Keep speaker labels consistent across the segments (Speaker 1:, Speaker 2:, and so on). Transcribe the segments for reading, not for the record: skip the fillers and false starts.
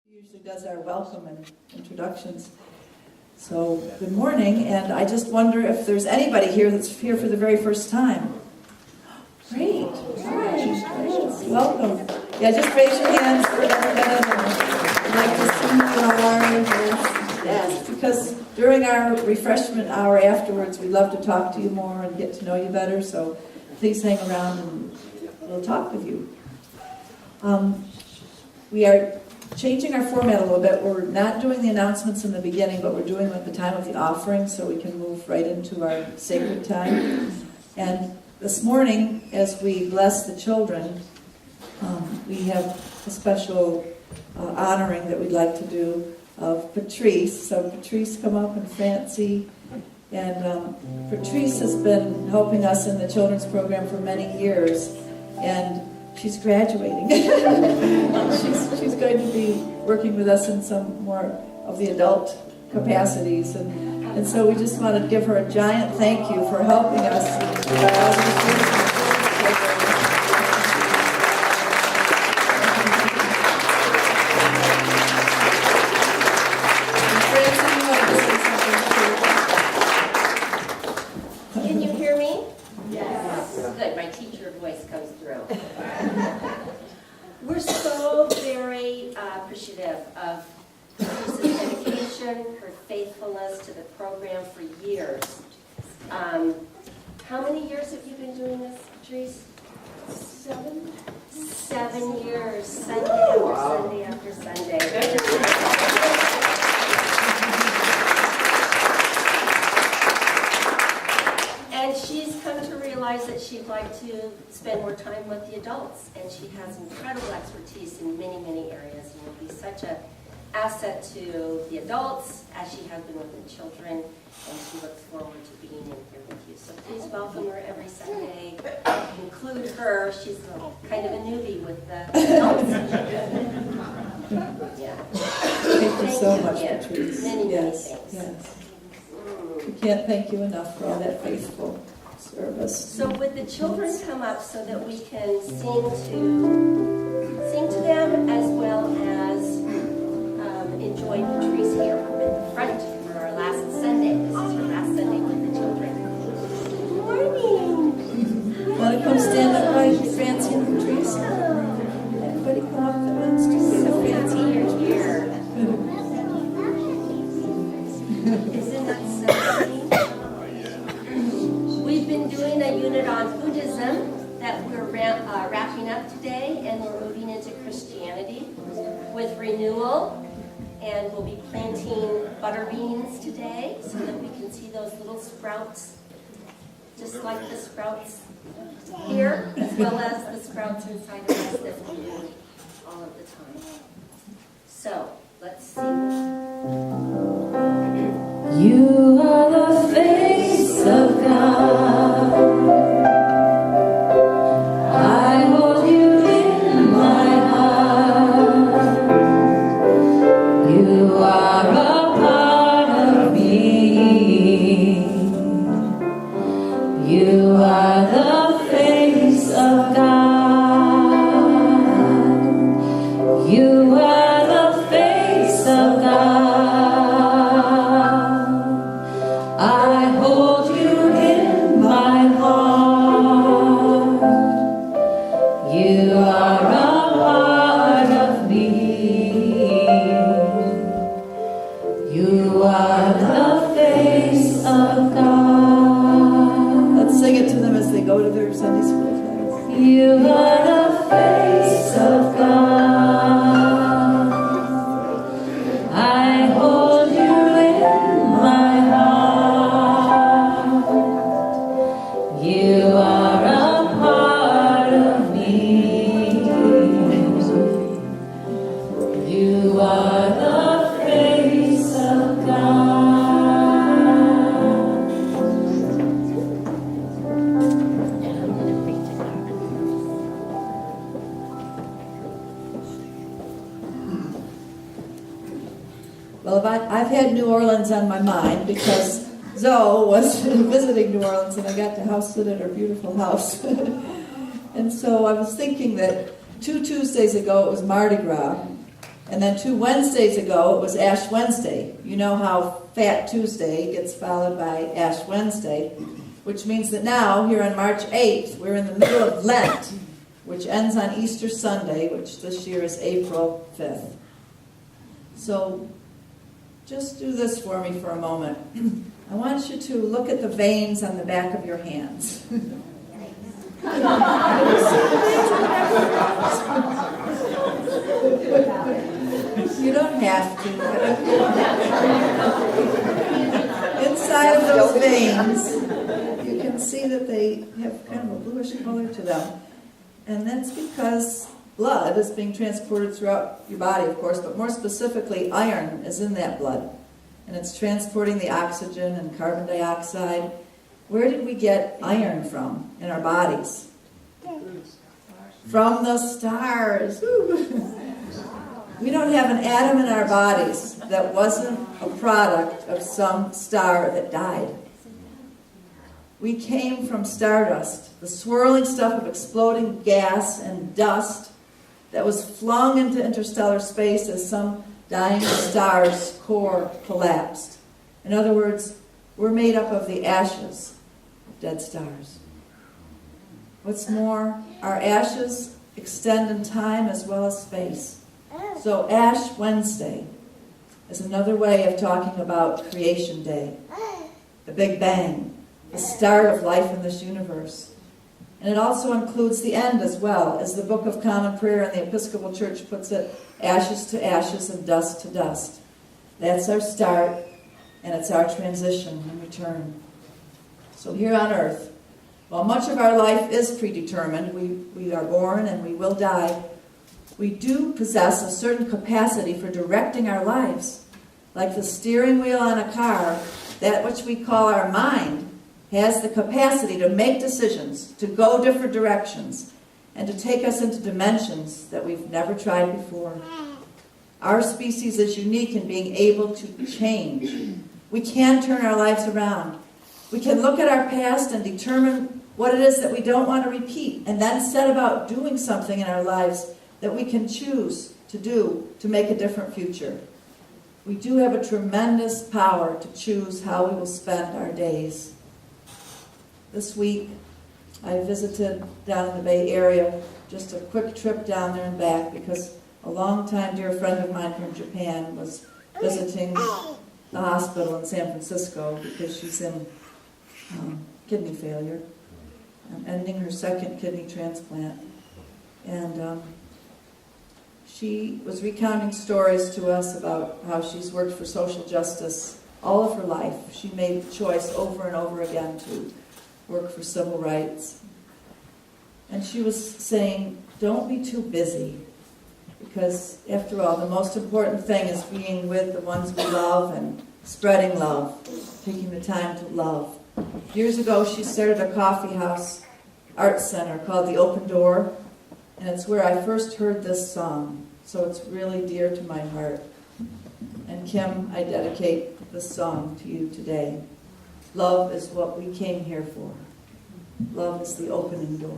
Speaker 1: Usually does our welcome and introductions. So, good morning, and I just wonder if there's anybody here that's here for the very first time. Great. Great. Welcome. Yeah, just raise your hands for everyone. I'd like to see you. Yes, because during our refreshment hour afterwards, we'd love to talk to you more and get to know you better, so please hang around and we'll talk with you. We are changing our format a little bit. We're not doing the announcements in the beginning, but we're doing them at the time of the offering so we can move right into our sacred time. And this morning, as we bless the children, we have a special honoring that we'd like to do of Patrice. So Patrice, come up, and Francie. And Patrice has been helping us in the children's program for many years. And she's graduating. she's going to be working with us in some more of the adult capacities. And so we just want to give her a giant thank you for helping us.
Speaker 2: Can you hear me? Yes. Good, my teacher voice comes through. We're so very appreciative of Patrice's dedication, her faithfulness to the program for years. How many years have you been doing this, Patrice? 7? 7 years, Sunday after Sunday after Sunday. And she's come to realize that she'd like to spend more time with the adults, and she has incredible expertise in many, many areas, and will be such an asset to the adults as she has been with the children, and she looks forward to being in here with you. So please welcome her every Sunday. Include her. She's kind of a newbie with the adults. Yeah.
Speaker 1: Thank you so much, Patrice.
Speaker 2: Many thanks.
Speaker 1: Yes. We can't thank you enough for all that faithful service.
Speaker 2: So would the children come up so that we can sing to them as well as enjoy Patrice here at the front for our last Sunday. This is her last Sunday with the children. Good morning.
Speaker 1: Want to come stand up by Francie and Patrice? Everybody come up that wants to see
Speaker 2: So
Speaker 1: the
Speaker 2: happy
Speaker 1: Francie.
Speaker 2: you're here. Isn't that so neat? We've been doing a unit on Buddhism that we're wrapping up today, and we're moving into Christianity with renewal. And we'll be planting butter beans today so that we can see those little sprouts, just like the sprouts here, as well as the sprouts inside of us that we do all of the time. So, let's see.
Speaker 3: You are the face of God. I hold you in my heart. You are a part of me. You are the face of God. You are the face of God. I hold you in my heart. You are a part of me. You are the face of God.
Speaker 1: Let's sing it to them as they go to their Sunday school class.
Speaker 3: You are the face of God. I hold you in my heart. You are a part of me. You are the face of God.
Speaker 1: Well, I've had New Orleans on my mind because Zoe was visiting New Orleans and I got to house sit at her beautiful house. And so I was thinking that 2 Tuesdays ago it was Mardi Gras. And then 2 Wednesdays ago, it was Ash Wednesday. You know how Fat Tuesday gets followed by Ash Wednesday, which means that now, here on March 8th, we're in the middle of Lent, which ends on Easter Sunday, which this year is April 5th. So just do this for me for a moment. I want you to look at the veins on the back of your hands. You don't have to. Inside of those veins, you can see that they have kind of a bluish color to them. And that's because blood is being transported throughout your body, of course, but more specifically, iron is in that blood. And it's transporting the oxygen and carbon dioxide. Where did we get iron from in our bodies? From the stars. We don't have an atom in our bodies that wasn't a product of some star that died. We came from stardust, the swirling stuff of exploding gas and dust that was flung into interstellar space as some dying star's core collapsed. In other words, we're made up of the ashes of dead stars. What's more, our ashes extend in time as well as space. So Ash Wednesday is another way of talking about Creation Day, the Big Bang, the start of life in this universe. And it also includes the end as well, as the Book of Common Prayer in the Episcopal Church puts it, ashes to ashes and dust to dust. That's our start, and it's our transition and return. So here on earth, while much of our life is predetermined, we are born and we will die, we do possess a certain capacity for directing our lives. Like the steering wheel on a car, that which we call our mind has the capacity to make decisions, to go different directions, and to take us into dimensions that we've never tried before. Our species is unique in being able to change. We can turn our lives around. We can look at our past and determine what it is that we don't want to repeat, and then set about doing something in our lives that we can choose to do to make a different future. We do have a tremendous power to choose how we will spend our days. This week, I visited down in the Bay Area, just a quick trip down there and back, because a longtime dear friend of mine from Japan was visiting the hospital in San Francisco because she's in kidney failure, ending her second kidney transplant. And she was recounting stories to us about how she's worked for social justice all of her life. She made the choice over and over again to work for civil rights. And she was saying, don't be too busy, because after all, the most important thing is being with the ones we love and spreading love, taking the time to love. Years ago, she started a coffee house art center called The Open Door, and it's where I first heard this song, so it's really dear to my heart. And Kim, I dedicate this song to you today. Love is what we came here for. Love is the opening door.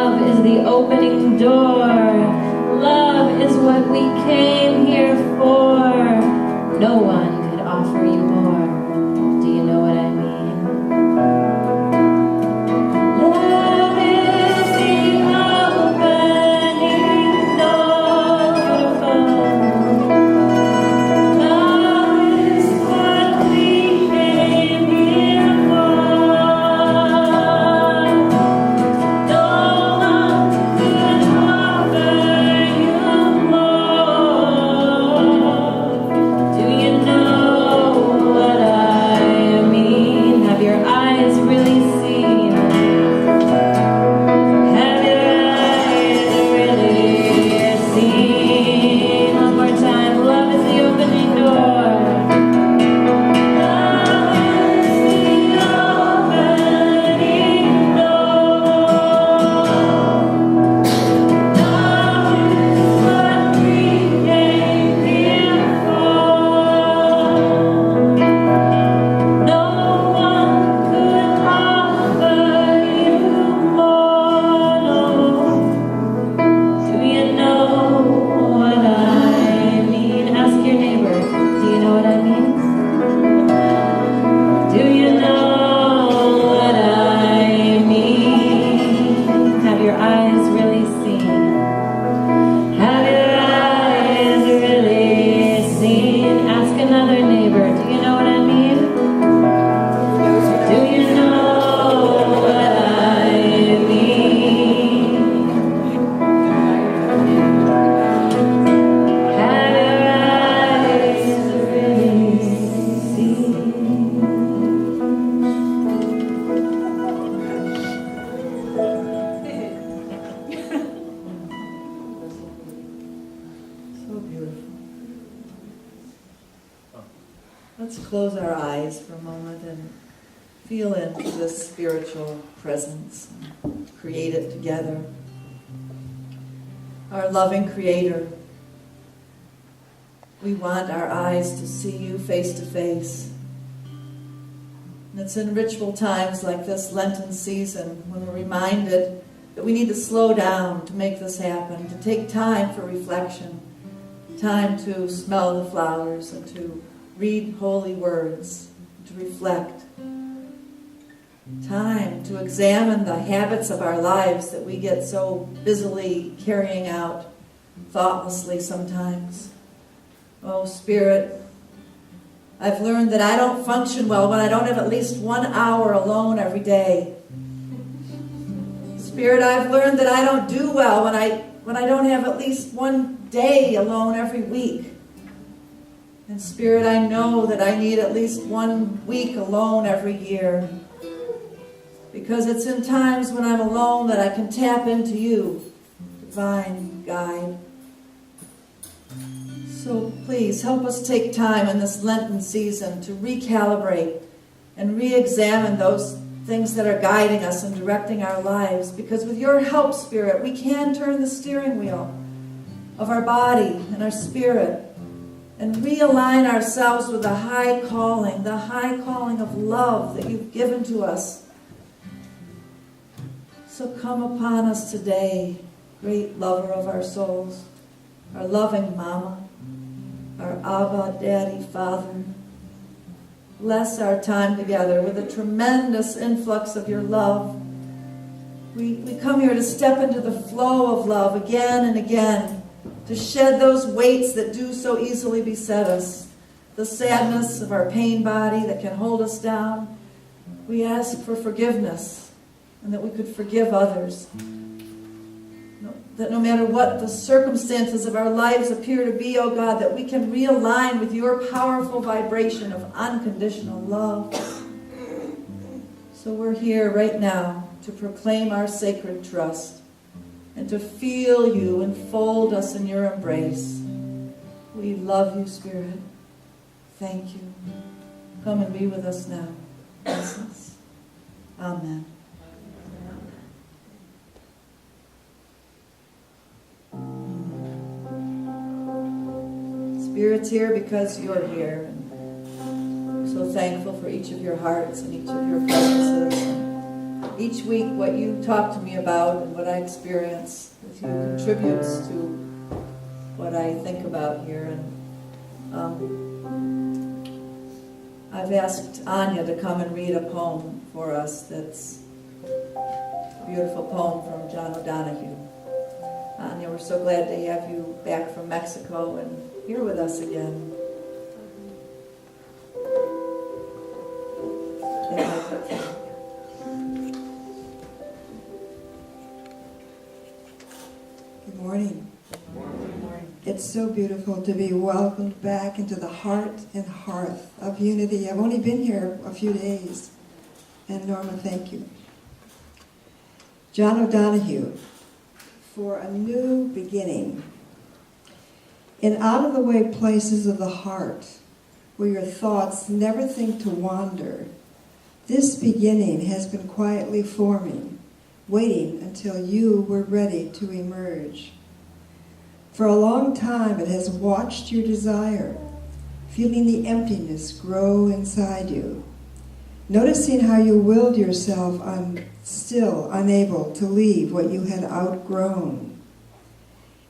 Speaker 3: Love is the opening door. Love is what we came here for. No one could offer you more. Do you know what I mean? Love is the opening door. Love is what we came here for. No one could offer you more. Do you know what I mean? Have your eyes really seen? Have your eyes really seen? One more time. Love is the opening door. Love is the opening door. Love is what we came here for. No one could offer you more. Do you know what I mean? Ask your neighbor. Do you know what I mean? Do you know what I mean? Have your eyes really seen? Have your eyes really seen? Ask another neighbor. Do you know what I mean? Do you know what I mean? Have your eyes really seen?
Speaker 1: So beautiful. Let's close our eyes for a moment and feel into this spiritual presence and create it together. Our loving Creator, we want our eyes to see you face to face. And it's in ritual times like this Lenten season when we're reminded that we need to slow down to make this happen, to take time for reflection, time to smell the flowers and to read holy words, to reflect, time to examine the habits of our lives that we get so busily carrying out thoughtlessly sometimes. Oh, Spirit, I've learned that I don't function well when I don't have at least 1 hour alone every day. Spirit, I've learned that I don't do well when I don't have at least 1 day alone every week. And Spirit, I know that I need at least 1 week alone every year. Because it's in times when I'm alone that I can tap into you, divine guide. So please help us take time in this Lenten season to recalibrate and re-examine those things that are guiding us and directing our lives. Because with your help, Spirit, we can turn the steering wheel of our body and our spirit and realign ourselves with the high calling of love that you've given to us. So come upon us today, great lover of our souls, our loving Mama, our Abba, Daddy, Father. Bless our time together with a tremendous influx of your love. We come here to step into the flow of love again and again, to shed those weights that do so easily beset us, the sadness of our pain body that can hold us down. We ask for forgiveness and that we could forgive others. That no matter what the circumstances of our lives appear to be, oh God, that we can realign with your powerful vibration of unconditional love. So we're here right now to proclaim our sacred trust and to feel you enfold us in your embrace. We love you, Spirit. Thank you. Come and be with us now. Bless us. Amen. Spirit's here because you're here. And we're so thankful for each of your hearts and each of your presences. each week what you talk to me about and what I experience with you contributes to what I think about here. And I've asked Anya to come and read a poem for us that's a beautiful poem from John O'Donohue. Anya, we're so glad to have you back from Mexico and here with us again.
Speaker 4: Good morning. It's so beautiful to be welcomed back into the heart and hearth of unity. I've only been here a few days. And Norma, thank you. John O'Donohue, for a new beginning. In out-of-the-way places of the heart, where your thoughts never think to wander, this beginning has been quietly forming, waiting until you were ready to emerge. For a long time it has watched your desire, feeling the emptiness grow inside you, noticing how you willed yourself still unable to leave what you had outgrown.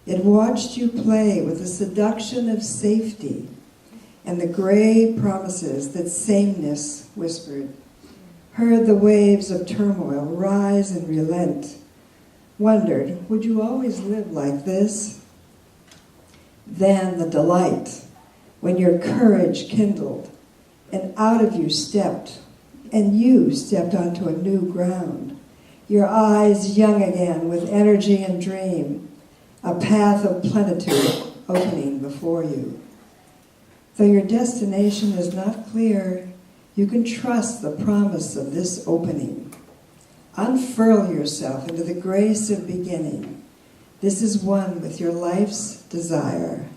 Speaker 4: It watched you play with the seduction of safety and the gray promises that sameness whispered, heard the waves of turmoil rise and relent, wondered, would you always live like this? Then the delight, when your courage kindled, and out of you stepped, and you stepped onto a new ground, your eyes young again with energy and dream, a path of plenitude opening before you. Though your destination is not clear, you can trust the promise of this opening. Unfurl yourself into the grace of beginning. This is one with your life's desire.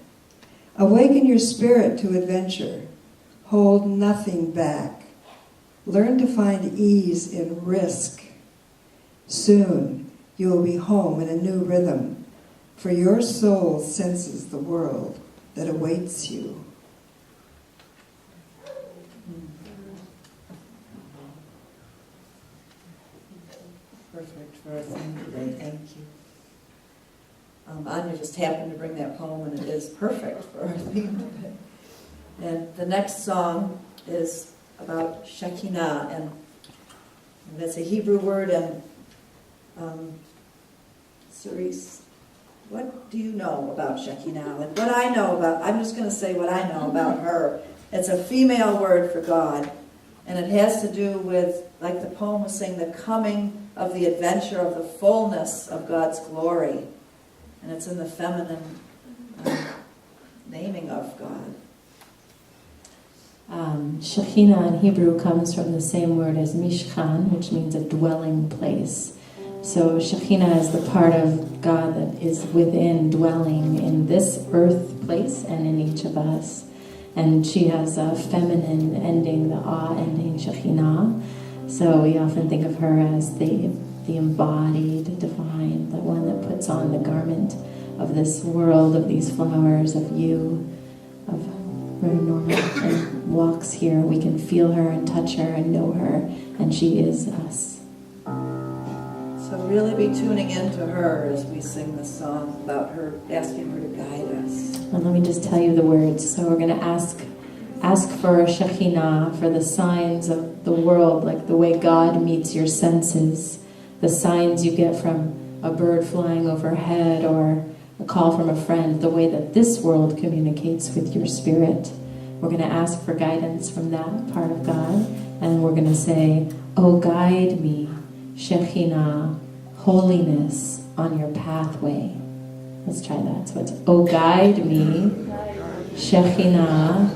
Speaker 4: Awaken your spirit to adventure. Hold nothing back. Learn to find ease in risk. Soon you will be home in a new rhythm, for your soul senses the world that awaits you.
Speaker 1: Perfect for our theme today, thank you. Anya just happened to bring that poem, and it is perfect for our theme today. And the next song is about Shekinah, and that's a Hebrew word. And Cerise, what do you know about Shekinah? Like what I know about, I'm just going to say what I know about her. It's a female word for God, and it has to do with, like the poem was saying, the coming of the adventure of the fullness of God's glory. And it's in the feminine naming of God.
Speaker 3: Shekinah in Hebrew comes from the same word as Mishkan, which means a dwelling place. So Shekinah is the part of God that is within, dwelling in this earth place and in each of us. And she has a feminine ending, the ah ending, Shekinah. So we often think of her as the embodied divine, the one that puts on the garment of this world, of these flowers, of you, of Norma, and walks here. We can feel her and touch her and know her, and she is us.
Speaker 1: So really be tuning into her as we sing this song about her, asking her to guide us.
Speaker 3: And let me just tell you the words. So we're going to ask for Shekinah, for the signs of the world, like the way God meets your senses, the signs you get from a bird flying overhead or a call from a friend, the way that this world communicates with your spirit. We're going to ask for guidance from that part of God, and we're going to say, oh, guide me, Shekinah, holiness on your pathway. Let's try that. So it's, oh, guide me, Shekinah,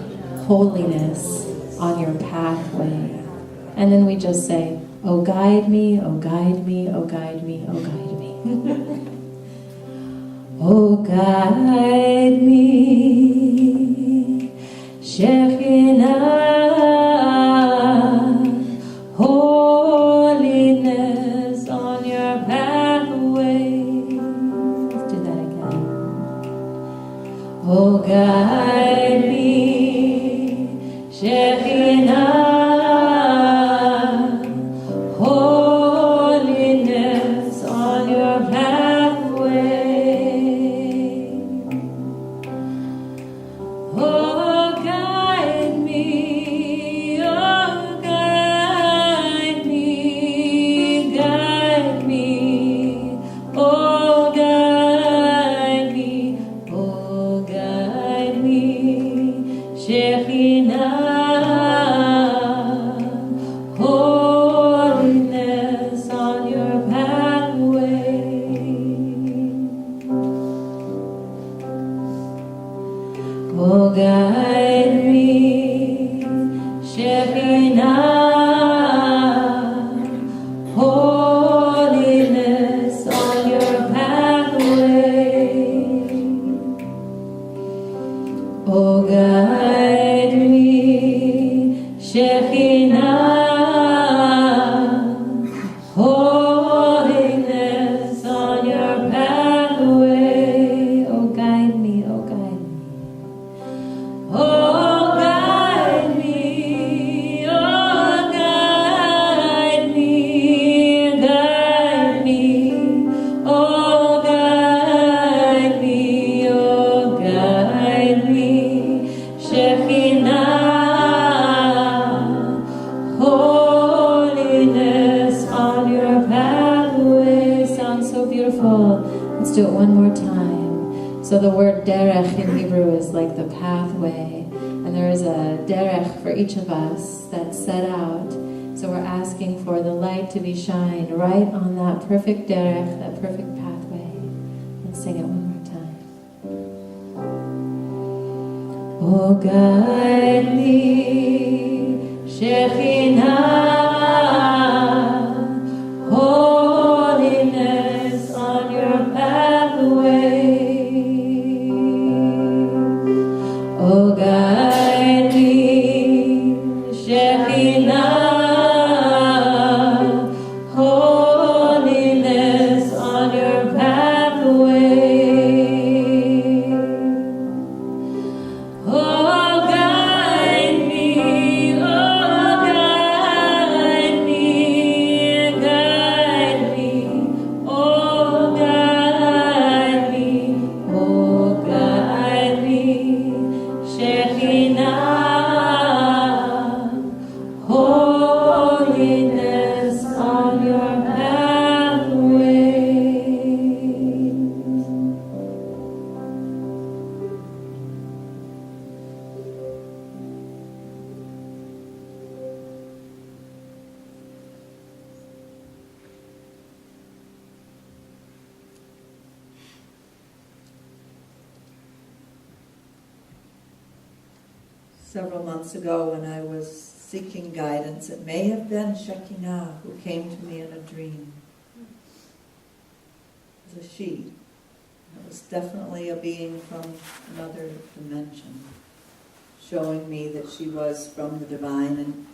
Speaker 3: holiness on your pathway. And then we just say, oh, guide me, oh, guide me, oh, guide me, oh, guide me. Oh, guide me, Shekinah, holiness on your pathway. Let's do that again. Oh, guide me, Shekinah, holiness guide me, Shekinah, holiness on your pathway. Oh, guide me, Shekinah, holiness on your pathway. Oh, guide me, oh, guide me. Oh, guide me, oh, guide me, guide me, oh, guide me, oh, guide me, Shekinah, holiness on your pathway. Sounds so beautiful. Let's do it one more time. So the word derech in Hebrew is like the pathway, and there is a derech for each of us that's set out. So we're asking for the light to be shined right on that perfect derech, that perfect pathway. Let's sing it one more time. Oh, guide me, Shekinah, holiness on your pathway. Oh, guide me, Shekinah, holiness on your pathway. Oh, guide me, oh, guide me, guide me, oh, guide me, oh, guide me, Shekinah, holiness on your pathway.
Speaker 1: Several months ago when I was seeking guidance, it may have been Shekinah who came to me in a dream. It was a she. It was definitely a being from another dimension, showing me that she was from the divine. And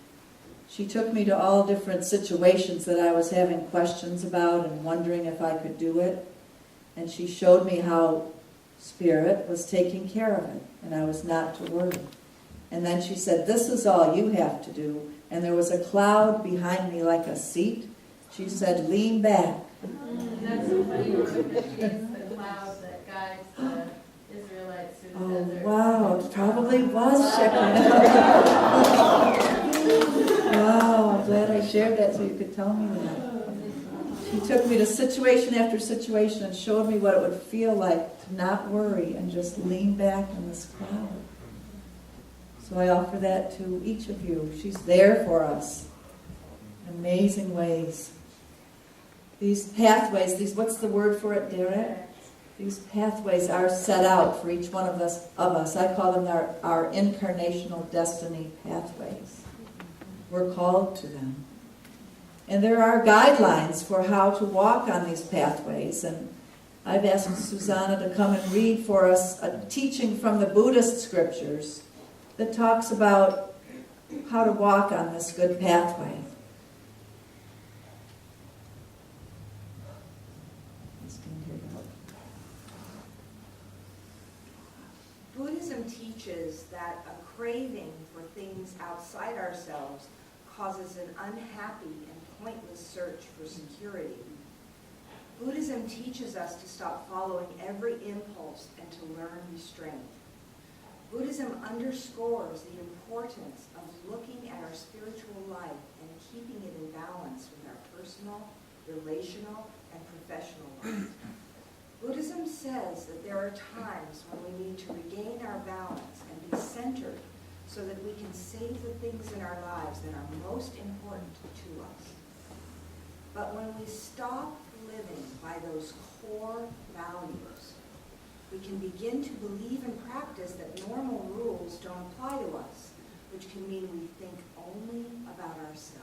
Speaker 1: she took me to all different situations that I was having questions about and wondering if I could do it. And she showed me how Spirit was taking care of it, and I was not to worry. And then she said, "This is all you have to do." And there was a cloud behind me like a seat. She said, "Lean back."
Speaker 5: That's so funny. It's the cloud that guides the Israelites through the
Speaker 1: Oh,
Speaker 5: desert.
Speaker 1: wow, it probably was Shekinah. Wow, I'm glad I shared that so you could tell me that. She took me to situation after situation and showed me what it would feel like to not worry and just lean back in this cloud. So I offer that to each of you. She's there for us in amazing ways. These pathways, what's the word for it, Derek? These pathways are set out for each one of us. I call them our incarnational destiny pathways. We're called to them. And there are guidelines for how to walk on these pathways. And I've asked Susanna to come and read for us a teaching from the Buddhist scriptures that talks about how to walk on this good pathway.
Speaker 6: Buddhism teaches that a craving for things outside ourselves causes an unhappy and pointless search for security. Buddhism teaches us to stop following every impulse and to learn restraint. Buddhism underscores the importance of looking at our spiritual life and keeping it in balance with our personal, relational, and professional life. Buddhism says that there are times when we need to regain our balance and be centered so that we can save the things in our lives that are most important to us. But when we stop living by those core values, we can begin to believe and practice that normal rules don't apply to us, which can mean we think only about ourselves.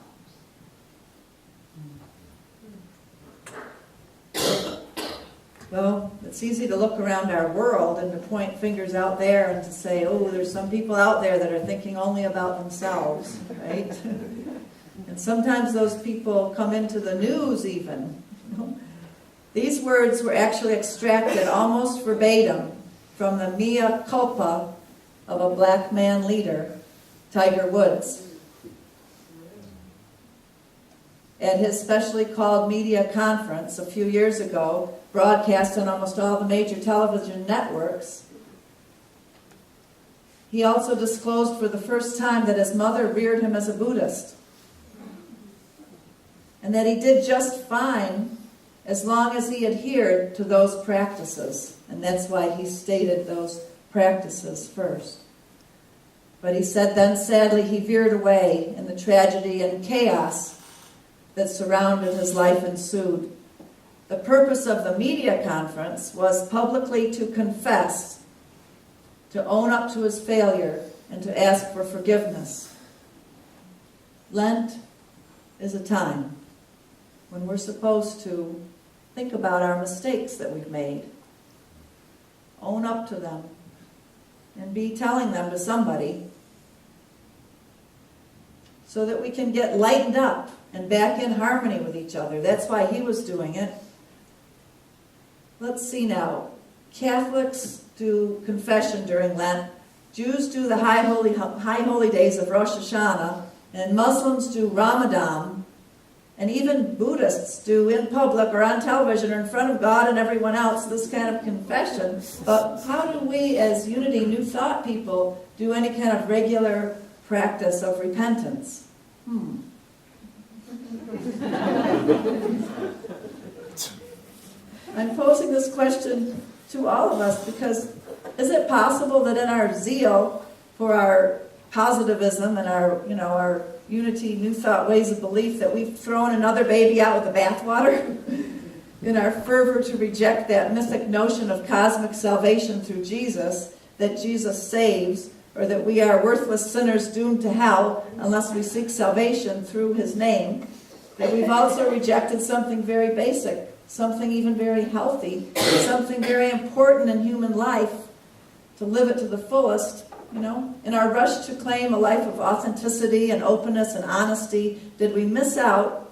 Speaker 1: Well, it's easy to look around our world and to point fingers out there and to say, oh, there's some people out there that are thinking only about themselves, right? And sometimes those people come into the news even. These words were actually extracted almost verbatim from the mea culpa of a black man leader, Tiger Woods. At his specially called media conference a few years ago, broadcast on almost all the major television networks, he also disclosed for the first time that his mother reared him as a Buddhist, and that he did just fine as long as he adhered to those practices. And that's why he stated those practices first. But he said then, sadly, he veered away, and the tragedy and chaos that surrounded his life ensued. The purpose of the media conference was publicly to confess, to own up to his failure, and to ask for forgiveness. Lent is a time when we're supposed to think about our mistakes that we've made, own up to them, and be telling them to somebody so that we can get lightened up and back in harmony with each other. That's why he was doing it. Let's see now. Catholics do confession during Lent. Jews do the high holy days of Rosh Hashanah, and Muslims do Ramadan, and even Buddhists do in public or on television or in front of God and everyone else this kind of confession. But how do we as Unity New Thought people do any kind of regular practice of repentance? I'm posing this question to all of us because is it possible that in our zeal for our positivism and our Unity New Thought ways of belief that we've thrown another baby out with the bathwater? In our fervor to reject that mythic notion of cosmic salvation through Jesus, that Jesus saves, or that we are worthless sinners doomed to hell unless we seek salvation through his name, that we've also rejected something very basic, something even very healthy, something very important in human life, to live it to the fullest. In our rush to claim a life of authenticity and openness and honesty, did we miss out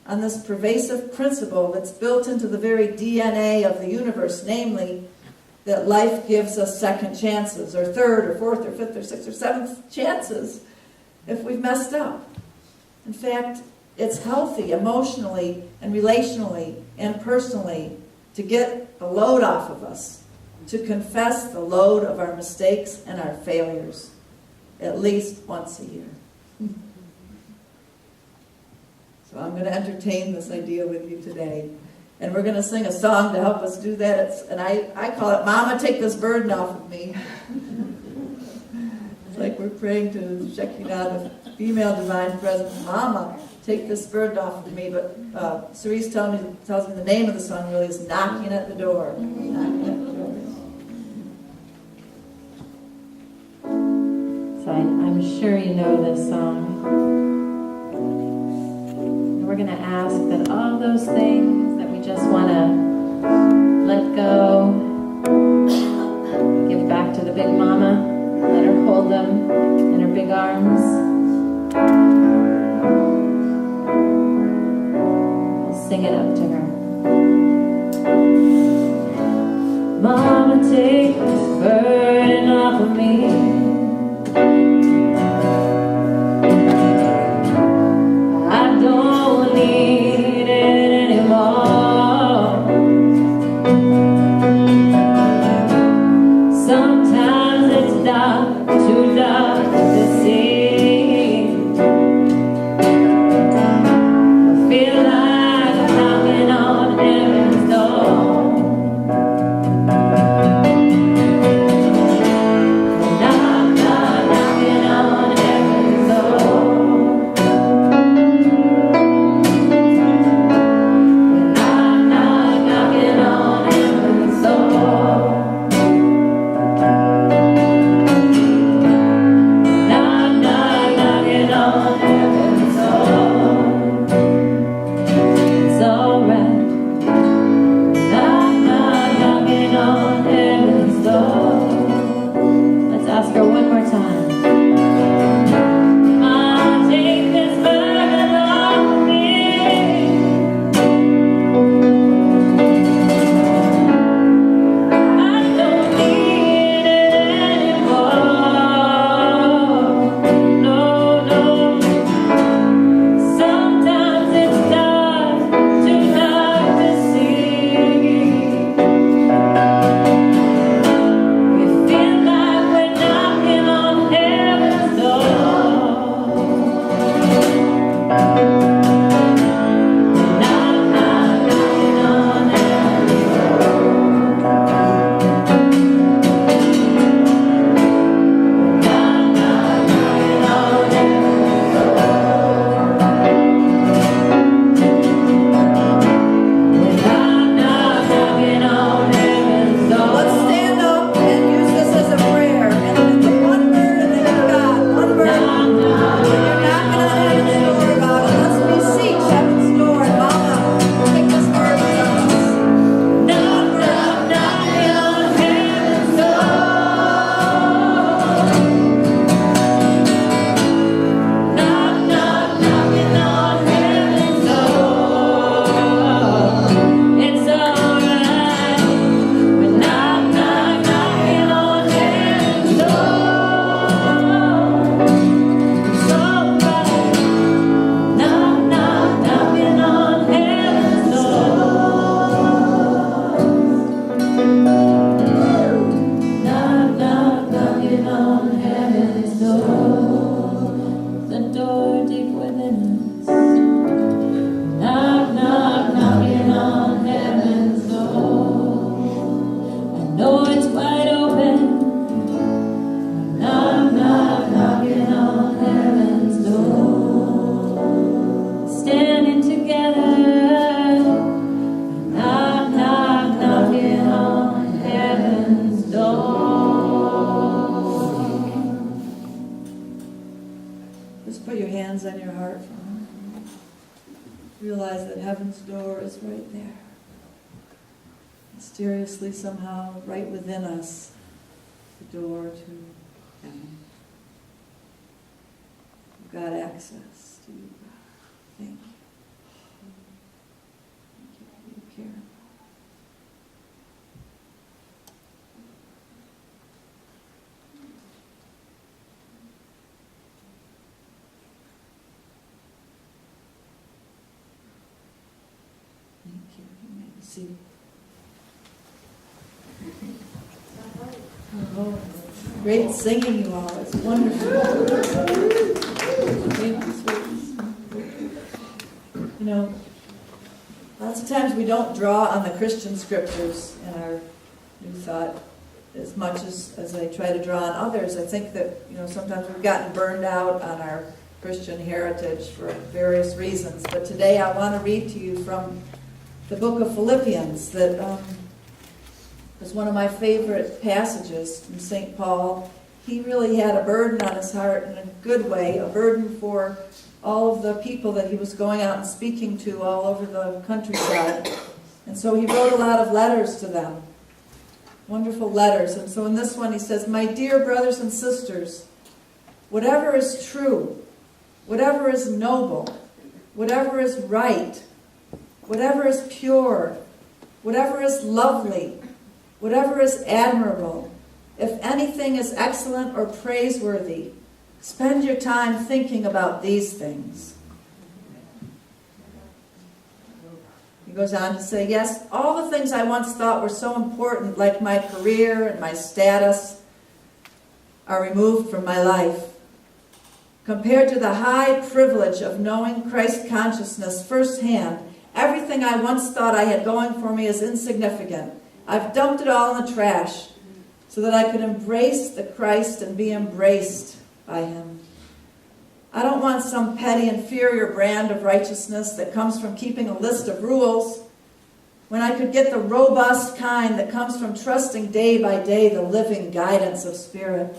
Speaker 1: on this pervasive principle that's built into the very DNA of the universe, namely, that life gives us second chances, or third, or fourth, or fifth, or sixth, or seventh chances if we've messed up? In fact, it's healthy emotionally and relationally and personally to get the load off of us, to confess the load of our mistakes and our failures at least once a year. So I'm going to entertain this idea with you today. And we're going to sing a song to help us do that. And I call it, Mama, Take This Burden Off of Me. It's like we're praying to Shekinah, the female divine presence. Mama, take this burden off of me. But Cerise tells me the name of the song really is Knocking at the Door. Knocking at the Door.
Speaker 3: So I'm sure you know this song. And we're going to ask that all those things that we just want to let go, give back to the big mama, let her hold them in her big arms. We'll sing it up to her. Mama, take this burden off of me. I don't need it anymore. Sometimes it's dark, too dark to see. I feel like I'm knocking on heaven's door. And
Speaker 1: hands on your heart for a moment. Realize that heaven's door is right there. Mysteriously, somehow, right within us, the door to heaven. You've got access to you, God. Thank you. Thank you for your care. Thank you. You may be seated. Oh, great singing, you all. It's wonderful. Thank you, sweeties. You know, lots of times we don't draw on the Christian scriptures in our New Thought as much as I try to draw on others. I think that, sometimes we've gotten burned out on our Christian heritage for various reasons. But today I want to read to you from the book of Philippians that is one of my favorite passages from St. Paul. He really had a burden on his heart in a good way, a burden for all of the people that he was going out and speaking to all over the countryside. And so he wrote a lot of letters to them, wonderful letters. And so in this one he says, "My dear brothers and sisters, whatever is true, whatever is noble, whatever is right, whatever is pure, whatever is lovely, whatever is admirable, if anything is excellent or praiseworthy, spend your time thinking about these things." He goes on to say, "Yes, all the things I once thought were so important, like my career and my status, are removed from my life. Compared to the high privilege of knowing Christ consciousness firsthand, everything I once thought I had going for me is insignificant. I've dumped it all in the trash so that I could embrace the Christ and be embraced by him. I don't want some petty, inferior brand of righteousness that comes from keeping a list of rules, when I could get the robust kind that comes from trusting day by day the living guidance of Spirit.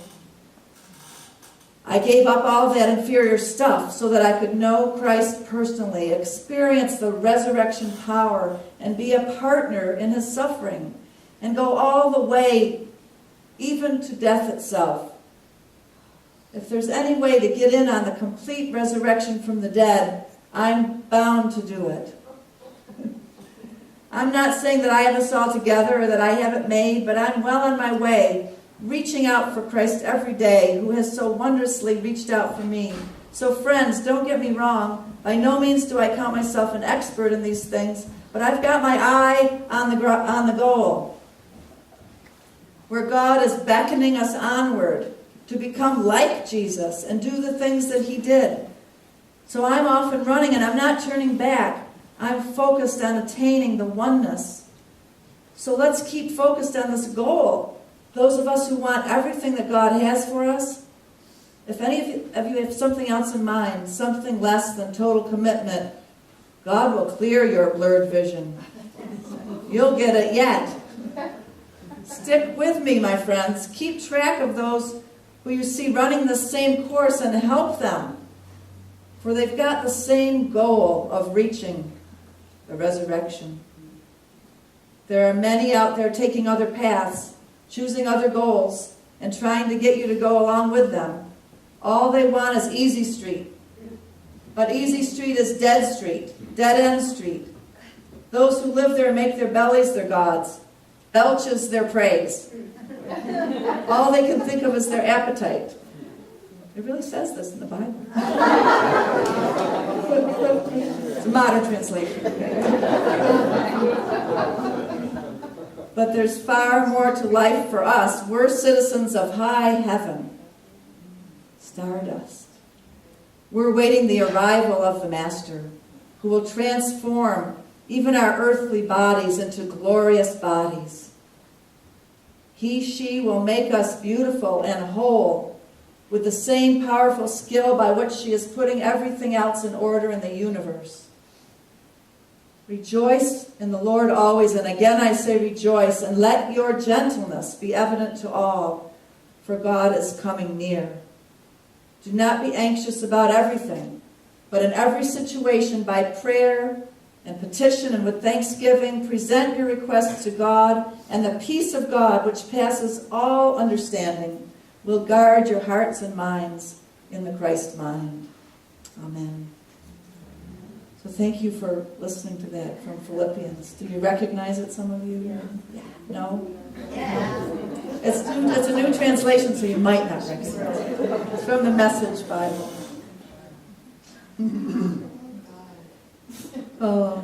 Speaker 1: I gave up all of that inferior stuff so that I could know Christ personally, experience the resurrection power, and be a partner in his suffering, and go all the way, even to death itself. If there's any way to get in on the complete resurrection from the dead, I'm bound to do it. I'm not saying that I have this all together or that I have it made, but I'm well on my way, reaching out for Christ every day, who has so wondrously reached out for me. So friends, don't get me wrong. By no means do I count myself an expert in these things, but I've got my eye on the goal, where God is beckoning us onward to become like Jesus and do the things that he did. So I'm off and running, and I'm not turning back. I'm focused on attaining the oneness. So let's keep focused on this goal. Those of us who want everything that God has for us, if any of you have something else in mind, something less than total commitment, God will clear your blurred vision. You'll get it yet. Stick with me, my friends. Keep track of those who you see running the same course and help them, for they've got the same goal of reaching the resurrection. There are many out there taking other paths, choosing other goals, and trying to get you to go along with them. All they want is easy street. But easy street is dead street, dead end street. Those who live there make their bellies their gods, belches their praise. All they can think of is their appetite. It really says this in the Bible. It's a modern translation. But there's far more to life for us. We're citizens of high heaven. Stardust. We're waiting the arrival of the Master, who will transform even our earthly bodies into glorious bodies. He, she will make us beautiful and whole with the same powerful skill by which she is putting everything else in order in the universe. Rejoice in the Lord always, and again I say rejoice, and let your gentleness be evident to all, for God is coming near. Do not be anxious about everything, But in every situation, by prayer and petition and with thanksgiving, present your requests to God, and the peace of God, which passes all understanding, will guard your hearts and minds in the Christ mind. Amen. So thank you for listening to that from Philippians. Do you recognize it, some of you? Yeah. No?
Speaker 2: Yeah.
Speaker 1: It's a new translation, so you might not recognize it. It's from the Message Bible. Oh,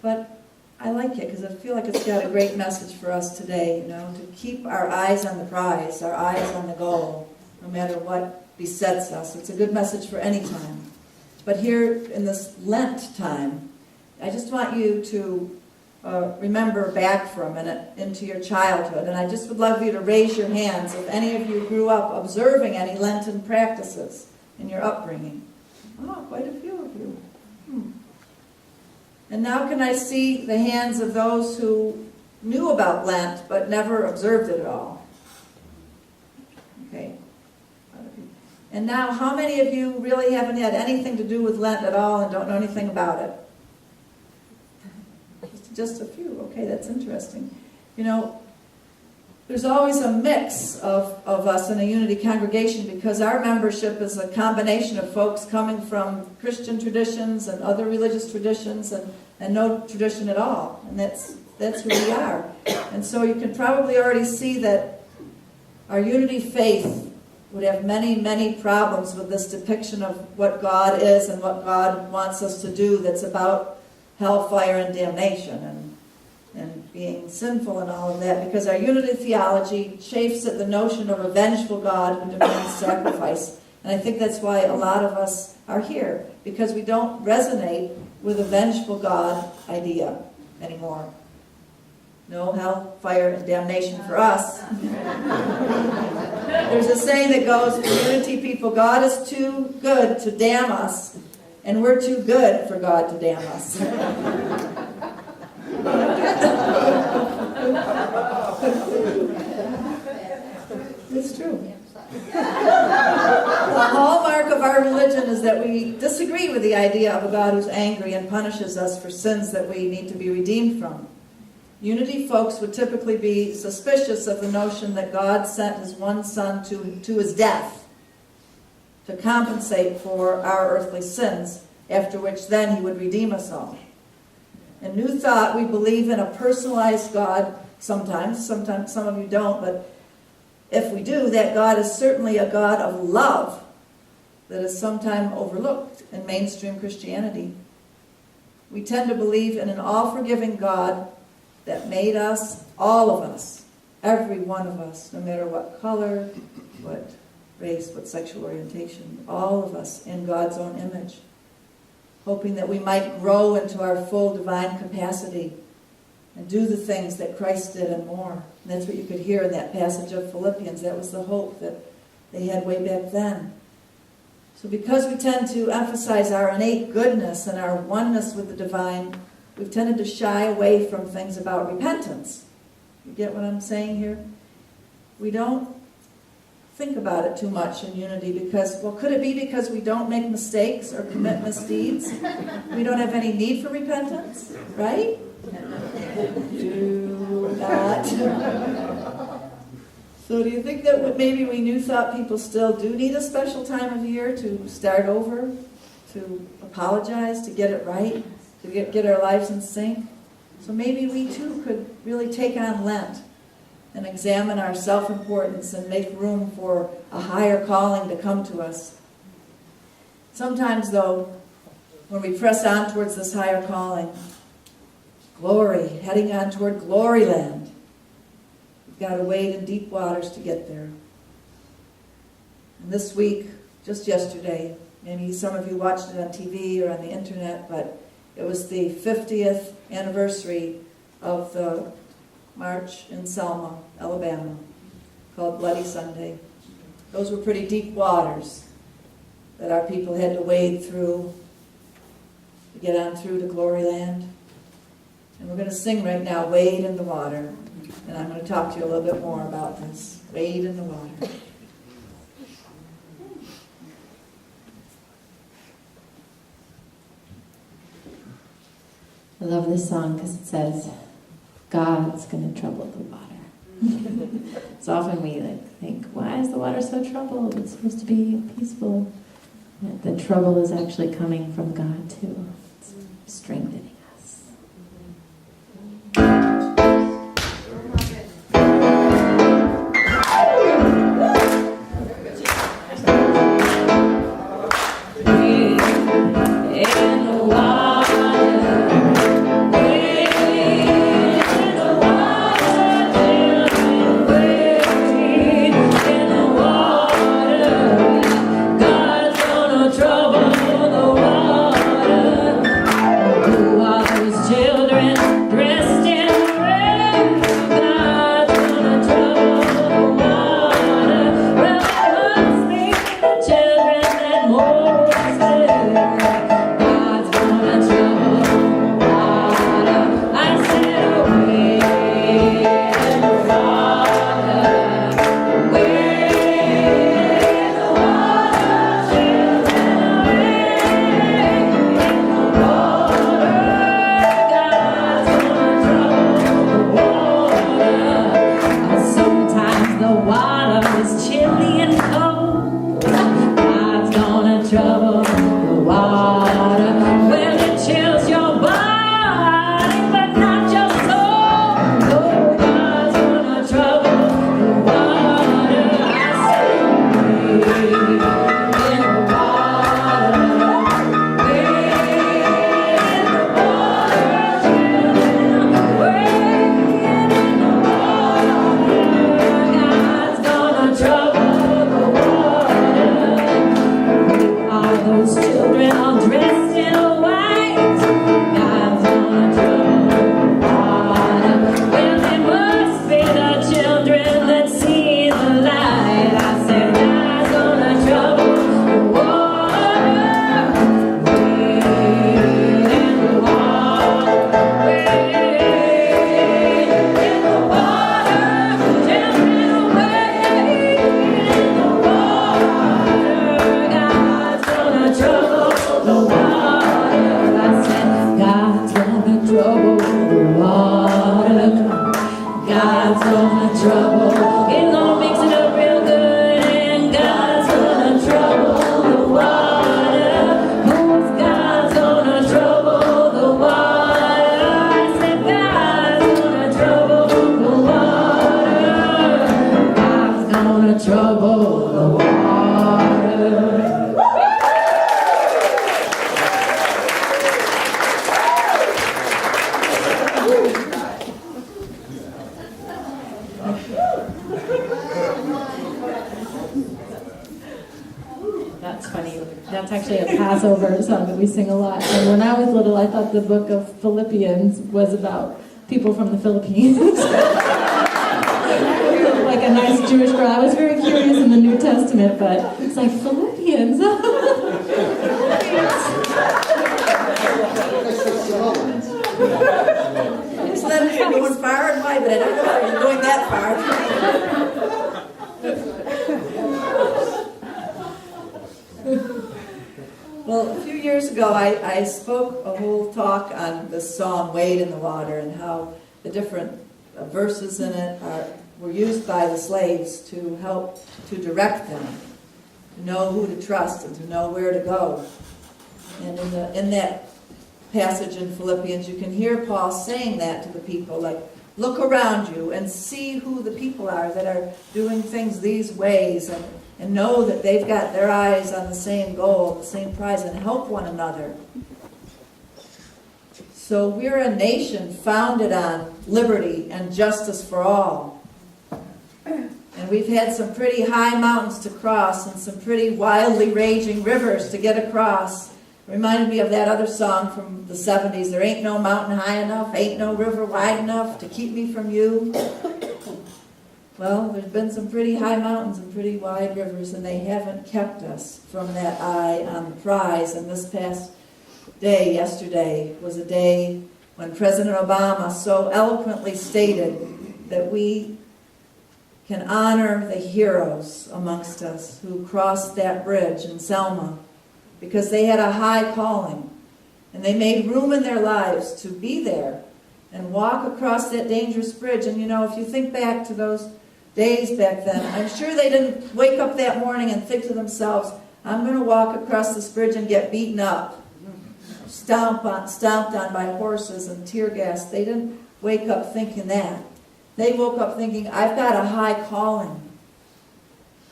Speaker 1: but I like it because I feel like it's got a great message for us today, to keep our eyes on the prize, our eyes on the goal, no matter what besets us. It's a good message for any time. But here in this Lent time, I just want you to remember back for a minute into your childhood. And I just would love you to raise your hands if any of you grew up observing any Lenten practices in your upbringing. Oh, quite a few of you. And now can I see the hands of those who knew about Lent but never observed it at all? Okay. And now, how many of you really haven't had anything to do with Lent at all and don't know anything about it? Just a few. Okay, that's interesting. There's always a mix of us in a unity congregation because our membership is a combination of folks coming from Christian traditions and other religious traditions and no tradition at all. And that's who we are. And so you can probably already see that our unity faith would have many, many problems with this depiction of what God is and what God wants us to do that's about hellfire and damnation and being sinful and all of that, because our unity theology chafes at the notion of a vengeful God who demands sacrifice. And I think that's why a lot of us are here, because we don't resonate with a vengeful God idea anymore. No hellfire and damnation for us. There's a saying that goes, for unity people, God is too good to damn us, and we're too good for God to damn us. It's true. The hallmark of our religion is that we disagree with the idea of a God who's angry and punishes us for sins that we need to be redeemed from. Unity folks would typically be suspicious of the notion that God sent his one son to his death to compensate for our earthly sins, after which then he would redeem us all. In New Thought, we believe in a personalized God sometimes some of you don't, but if we do, that God is certainly a God of love that is sometimes overlooked in mainstream Christianity. We tend to believe in an all-forgiving God that made us, all of us, every one of us, no matter what color, what race, what sexual orientation, all of us in God's own image, hoping that we might grow into our full divine capacity and do the things that Christ did and more. And that's what you could hear in that passage of Philippians. That was the hope that they had way back then. So because we tend to emphasize our innate goodness and our oneness with the divine, we've tended to shy away from things about repentance. You get what I'm saying here? We don't think about it too much in unity because, well, could it be because we don't make mistakes or commit misdeeds? We don't have any need for repentance, right? Do not. So do you think that maybe we New Thought people still do need a special time of year to start over, to apologize, to get it right, to get our lives in sync? So maybe we too could really take on Lent and examine our self-importance and make room for a higher calling to come to us. Sometimes, though, when we press on towards this higher calling, glory, heading on toward glory land, we've got to wade in deep waters to get there. And this week, just yesterday, maybe some of you watched it on TV or on the internet, but it was the 50th anniversary of the march in Selma, Alabama, called Bloody Sunday. Those were pretty deep waters that our people had to wade through to get on through to glory land. And we're going to sing right now, Wade in the Water. And I'm going to talk to you a little bit more about this. Wade in the water.
Speaker 3: I love this song because it says, God's going to trouble the water. So often we think, why is the water so troubled? It's supposed to be peaceful. But the trouble is actually coming from God too. It's strengthening us. That's funny. That's actually a Passover song that we sing a lot. And when I was little, I thought the book of Philippians was about people from the Philippines. Like a nice Jewish girl. I was very curious in the New Testament, but it's like Philippians.
Speaker 1: It's not going far and wide, but I don't know if you're going that far. Well, a few years ago, I spoke a whole talk on the song "Wade in the Water" and how the different verses in it were used by the slaves to help to direct them, to know who to trust and to know where to go. And in that passage in Philippians, you can hear Paul saying that to the people, like, look around you and see who the people are that are doing things these ways, and know that they've got their eyes on the same goal, the same prize, and help one another. So we're a nation founded on liberty and justice for all. And we've had some pretty high mountains to cross and some pretty wildly raging rivers to get across. Reminded me of that other song from the 70s, there ain't no mountain high enough, ain't no river wide enough to keep me from you. Well, there's been some pretty high mountains and pretty wide rivers, and they haven't kept us from that eye on the prize. And this past day, yesterday, was a day when President Obama so eloquently stated that we can honor the heroes amongst us who crossed that bridge in Selma, because they had a high calling, And they made room in their lives to be there and walk across that dangerous bridge. And you know, if you think back to those days back then, I'm sure they didn't wake up that morning and think to themselves, I'm going to walk across this bridge and get beaten up, stomped on by horses and tear gas. They didn't wake up thinking that. They woke up thinking, I've got a high calling.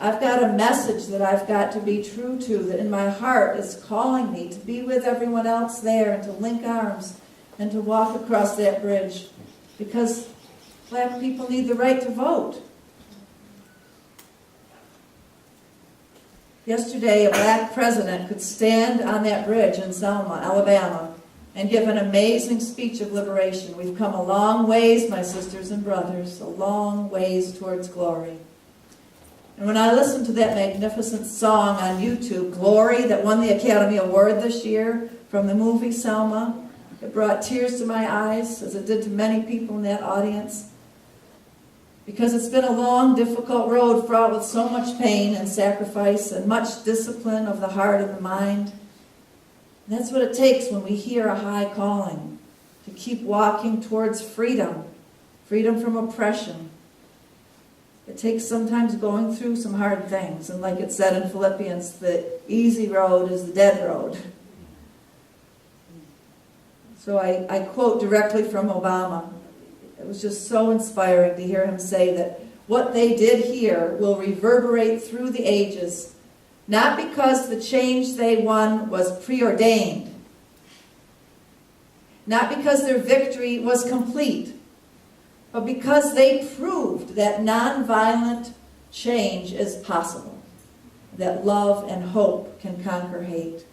Speaker 1: I've got a message that I've got to be true to, that in my heart is calling me to be with everyone else there and to link arms and to walk across that bridge, because black people need the right to vote. Yesterday, a black president could stand on that bridge in Selma, Alabama, and give an amazing speech of liberation. We've come a long ways, my sisters and brothers, a long ways towards glory. And when I listened to that magnificent song on YouTube, Glory, that won the Academy Award this year from the movie Selma, it brought tears to my eyes, as it did to many people in that audience. Because it's been a long, difficult road fraught with so much pain and sacrifice and much discipline of the heart and the mind. And that's what it takes when we hear a high calling, to keep walking towards freedom, freedom from oppression. It takes sometimes going through some hard things. And like it said in Philippians, the easy road is the dead road. So I quote directly from Obama. It was just so inspiring to hear him say that what they did here will reverberate through the ages, not because the change they won was preordained, not because their victory was complete, but because they proved that nonviolent change is possible, that love and hope can conquer hate.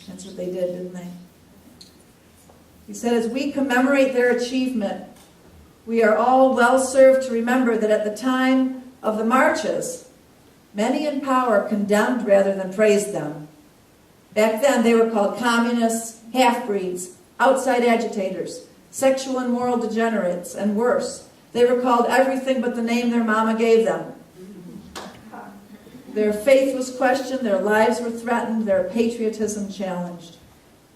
Speaker 1: That's what they did, didn't they? He said, as we commemorate their achievement, we are all well served to remember that at the time of the marches, many in power condemned rather than praised them. Back then, they were called communists, half-breeds, outside agitators, sexual and moral degenerates, and worse. They were called everything but the name their mama gave them. Their faith was questioned, their lives were threatened, their patriotism challenged.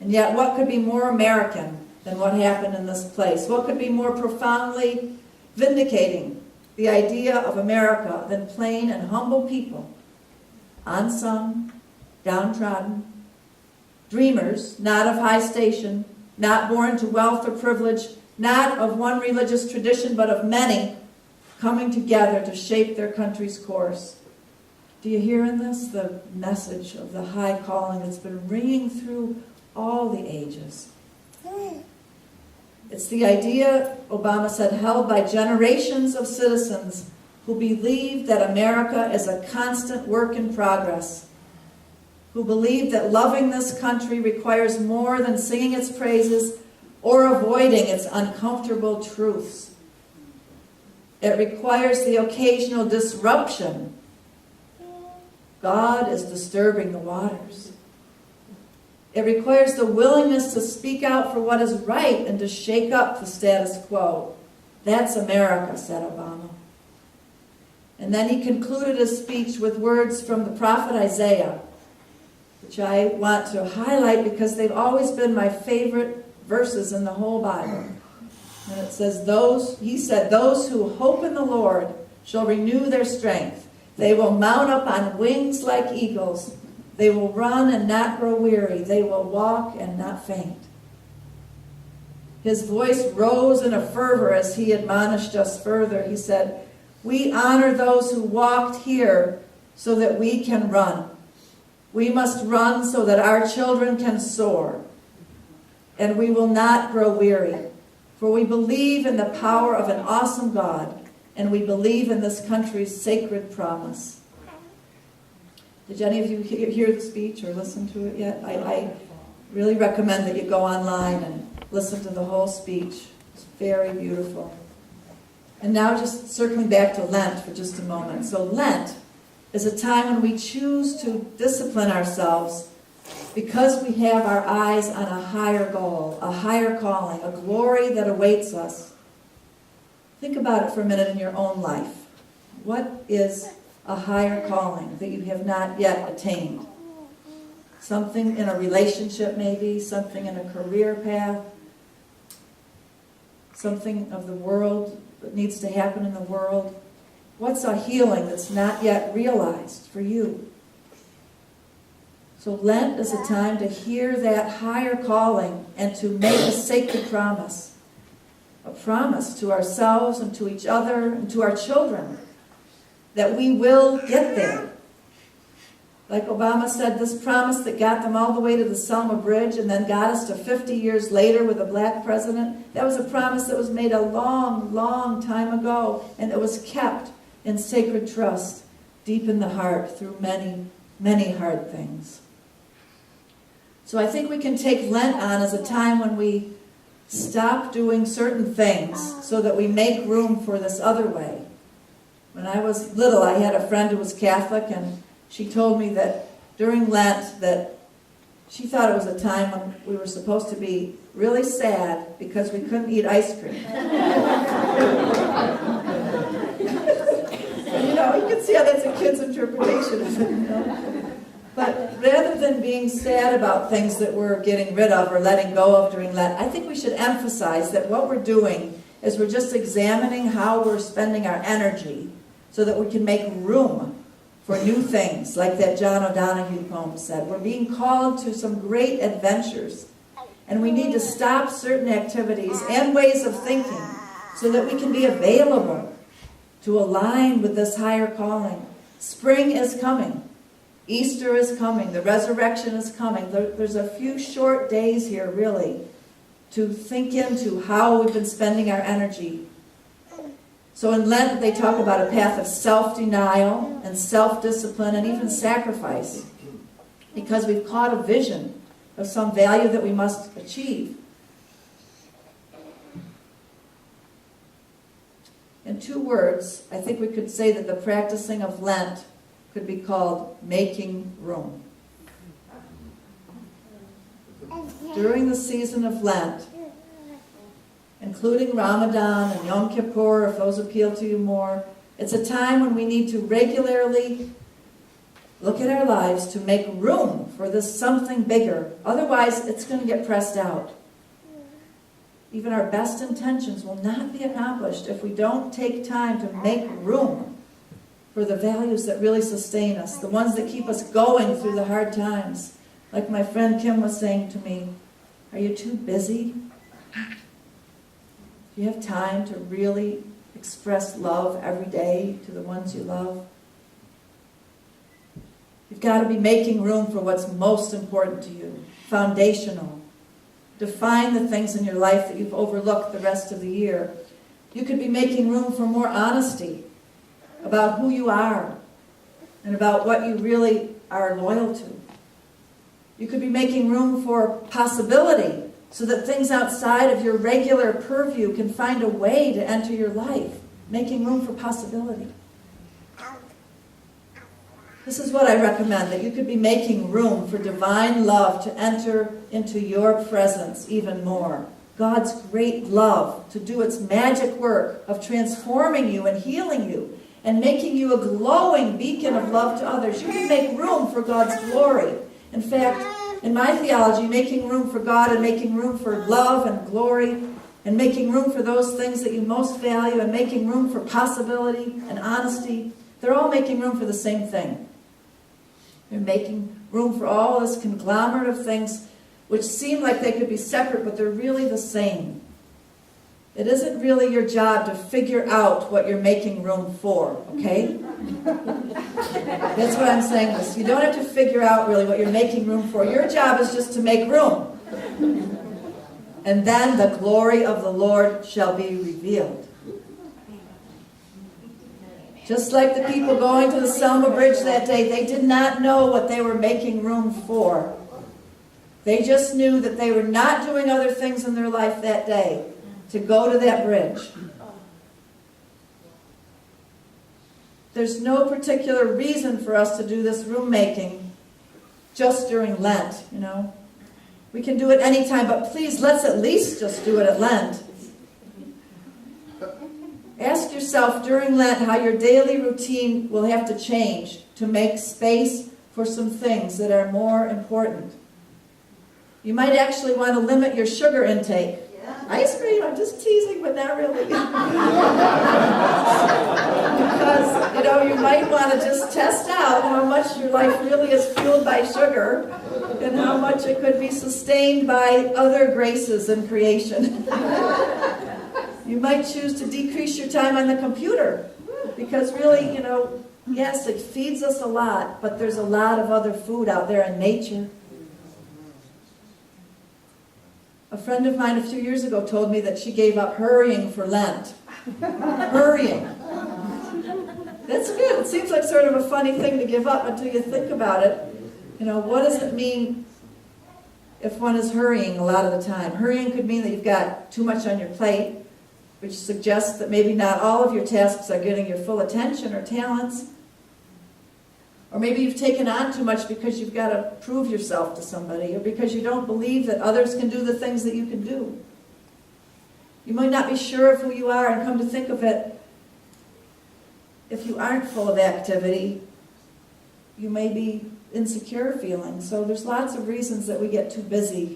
Speaker 1: And yet, what could be more American than what happened in this place? What could be more profoundly vindicating the idea of America than plain and humble people, unsung, downtrodden, dreamers, not of high station, not born to wealth or privilege, not of one religious tradition, but of many, coming together to shape their country's course. Do you hear in this the message of the high calling that's been ringing through all the ages? It's the idea, Obama said, held by generations of citizens who believe that America is a constant work in progress, who believe that loving this country requires more than singing its praises or avoiding its uncomfortable truths. It requires the occasional disruption. God is disturbing the waters. It requires the willingness to speak out for what is right and to shake up the status quo. That's America, said Obama. And then he concluded his speech with words from the prophet Isaiah, which I want to highlight because they've always been my favorite verses in the whole Bible. And it says, he said, those who hope in the Lord shall renew their strength. They will mount up on wings like eagles. They will run and not grow weary. They will walk and not faint. His voice rose in a fervor as he admonished us further. He said, we honor those who walked here so that we can run. We must run so that our children can soar. And we will not grow weary, for we believe in the power of an awesome God, and we believe in this country's sacred promise. Did any of you hear the speech or listen to it yet? I really recommend that you go online and listen to the whole speech. It's very beautiful. And now just circling back to Lent for just a moment. So Lent is a time when we choose to discipline ourselves because we have our eyes on a higher goal, a higher calling, a glory that awaits us. Think about it for a minute in your own life. What is a higher calling that you have not yet attained? something in a relationship maybe, something in a career path, something of the world that needs to happen in the world. What's a healing that's not yet realized for you? So Lent is a time to hear that higher calling and to make a sacred promise. A promise to ourselves and to each other and to our children that we will get there. Like Obama said, this promise that got them all the way to the Selma Bridge and then got us to 50 years later with a black president, that was a promise that was made a long, long time ago, and it was kept in sacred trust deep in the heart through many, many hard things. So I think we can take Lent on as a time when we stop doing certain things so that we make room for this other way. When I was little, I had a friend who was Catholic, and she told me that during Lent that she thought it was a time when we were supposed to be really sad because we couldn't eat ice cream. You can see how that's a kid's interpretation of it, But rather than being sad about things that we're getting rid of or letting go of during Lent, I think we should emphasize that what we're doing is we're just examining how we're spending our energy so that we can make room for new things, like that John O'Donohue poem said. We're being called to some great adventures, and we need to stop certain activities and ways of thinking so that we can be available to align with this higher calling. Spring is coming. Easter is coming. The resurrection is coming. There's a few short days here, really, to think into how we've been spending our energy. So in Lent, they talk about a path of self-denial and self-discipline and even sacrifice, because we've caught a vision of some value that we must achieve. In 2 words, I think we could say that the practicing of Lent could be called making room. During the season of Lent, including Ramadan and Yom Kippur, if those appeal to you more, it's a time when we need to regularly look at our lives to make room for this something bigger. Otherwise, it's going to get pressed out. Even our best intentions will not be accomplished if we don't take time to make room for the values that really sustain us, the ones that keep us going through the hard times. Like my friend Kim was saying to me, are you too busy? Do you have time to really express love every day to the ones you love? You've got to be making room for what's most important to you, foundational. Define the things in your life that you've overlooked the rest of the year. You could be making room for more honesty about who you are and about what you really are loyal to. You could be making room for possibility so that things outside of your regular purview can find a way to enter your life, making room for possibility. This is what I recommend, that you could be making room for divine love to enter into your presence even more. God's great love to do its magic work of transforming you and healing you and making you a glowing beacon of love to others. You can make room for God's glory. In fact, in my theology, making room for God and making room for love and glory and making room for those things that you most value and making room for possibility and honesty, they're all making room for the same thing. You're making room for all this conglomerate of things which seem like they could be separate, but they're really the same. It isn't really your job to figure out what you're making room for, okay? That's what I'm saying. This. You don't have to figure out really what you're making room for. Your job is just to make room. And then the glory of the Lord shall be revealed. Just like the people going to the Selma Bridge that day, they did not know what they were making room for. They just knew that they were not doing other things in their life that day to go to that bridge. There's no particular reason for us to do this room making just during Lent, you know. We can do it anytime, but please, let's at least just do it at Lent. Ask yourself during Lent how your daily routine will have to change to make space for some things that are more important. You might actually want to limit your sugar intake. Ice cream, I'm just teasing, but not really. Because, you might want to just test out how much your life really is fueled by sugar and how much it could be sustained by other graces in creation. You might choose to decrease your time on the computer because really, yes, it feeds us a lot, but there's a lot of other food out there in nature. A friend of mine a few years ago told me that she gave up hurrying for Lent. Hurrying. That's good. It seems like sort of a funny thing to give up until you think about it. What does it mean if one is hurrying a lot of the time? Hurrying could mean that you've got too much on your plate, which suggests that maybe not all of your tasks are getting your full attention or talents. Or maybe you've taken on too much because you've got to prove yourself to somebody, or because you don't believe that others can do the things that you can do. You might not be sure of who you are, and come to think of it, if you aren't full of activity, you may be insecure feeling. So there's lots of reasons that we get too busy,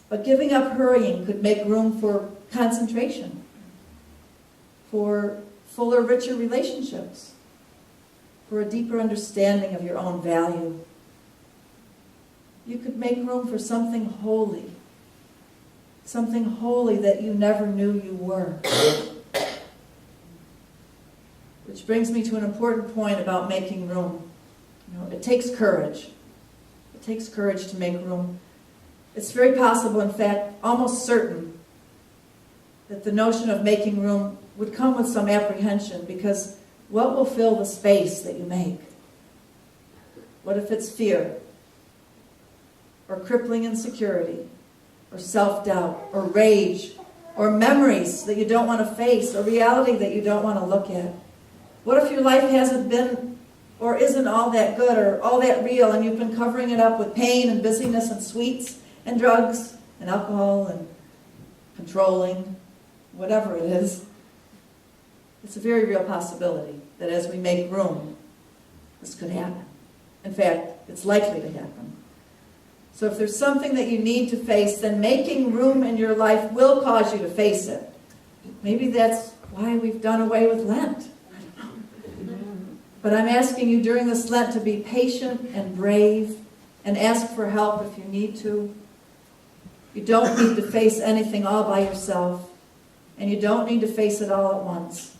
Speaker 1: But giving up hurrying could make room for concentration, for fuller, richer relationships, for a deeper understanding of your own value. You could make room for something holy that you never knew you were. Which brings me to an important point about making room. It takes courage. It takes courage to make room. It's very possible, in fact, almost certain, that the notion of making room would come with some apprehension, because what will fill the space that you make? What if it's fear, or crippling insecurity, or self-doubt, or rage, or memories that you don't want to face, or reality that you don't want to look at? What if your life hasn't been or isn't all that good or all that real, and you've been covering it up with pain and busyness and sweets and drugs and alcohol and controlling, whatever it is? It's a very real possibility that as we make room, this could happen. In fact, it's likely to happen. So if there's something that you need to face, then making room in your life will cause you to face it. Maybe that's why we've done away with Lent. I don't know. But I'm asking you during this Lent to be patient and brave and ask for help if you need to. You don't need to face anything all by yourself, and you don't need to face it all at once.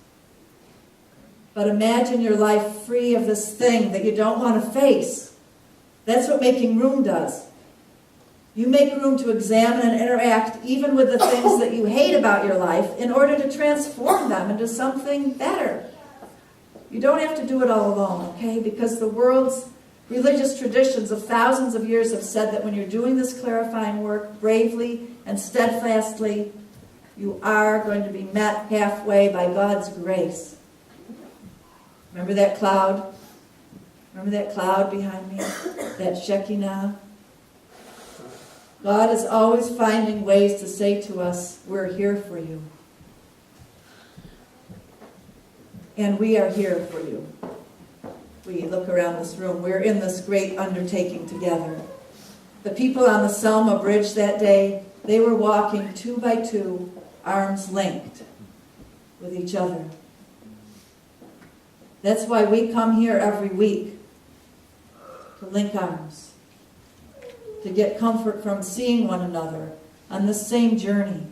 Speaker 1: But imagine your life free of this thing that you don't want to face. That's what making room does. You make room to examine and interact even with the things that you hate about your life in order to transform them into something better. You don't have to do it all alone, okay? Because the world's religious traditions of thousands of years have said that when you're doing this clarifying work bravely and steadfastly, you are going to be met halfway by God's grace. Remember that cloud? Remember that cloud behind me? That Shekinah? God is always finding ways to say to us, we're here for you. And we are here for you. We look around this room. We're in this great undertaking together. The people on the Selma Bridge that day, they were walking 2 by 2, arms linked with each other. That's why we come here every week, to link arms, to get comfort from seeing one another on this same journey.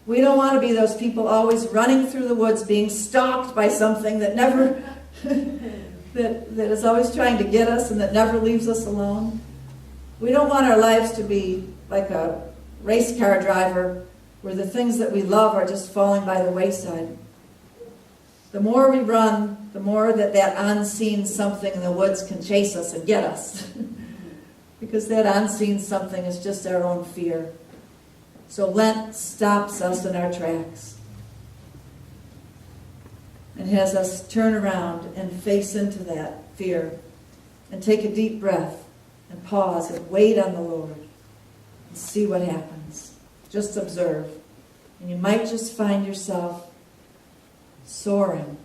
Speaker 1: We don't want to be those people always running through the woods being stalked by something that never, that is always trying to get us and that never leaves us alone. We don't want our lives to be like a race car driver where the things that we love are just falling by the wayside. The more we run, the more that unseen something in the woods can chase us and get us. Because that unseen something is just our own fear. So Lent stops us in our tracks and has us turn around and face into that fear and take a deep breath and pause and wait on the Lord and see what happens. Just observe. And you might just find yourself soaring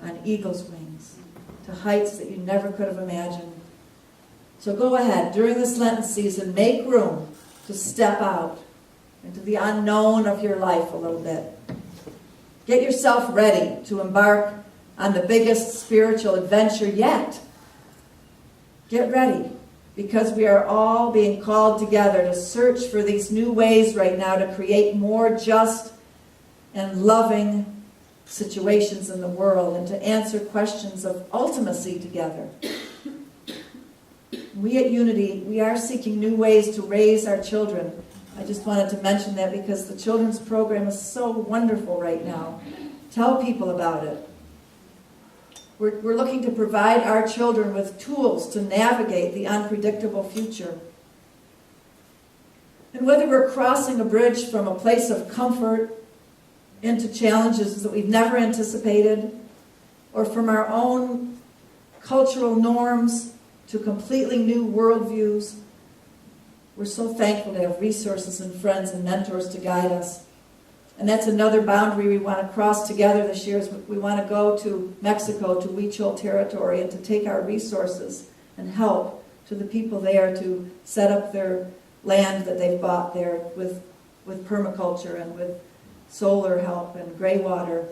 Speaker 1: on eagle's wings to heights that you never could have imagined. So go ahead, during this Lenten season, make room to step out into the unknown of your life a little bit. Get yourself ready to embark on the biggest spiritual adventure yet. Get ready, because we are all being called together to search for these new ways right now to create more just and loving situations in the world and to answer questions of ultimacy together. We at Unity, we are seeking new ways to raise our children. I just wanted to mention that because the children's program is so wonderful right now. Tell people about it. We're looking to provide our children with tools to navigate the unpredictable future. And whether we're crossing a bridge from a place of comfort into challenges that we've never anticipated, or from our own cultural norms to completely new worldviews, we're so thankful to have resources and friends and mentors to guide us. And that's another boundary we want to cross together this year. Is we want to go to Mexico, to Huichol territory, and to take our resources and help to the people there to set up their land that they've bought there with permaculture and with solar help and gray water.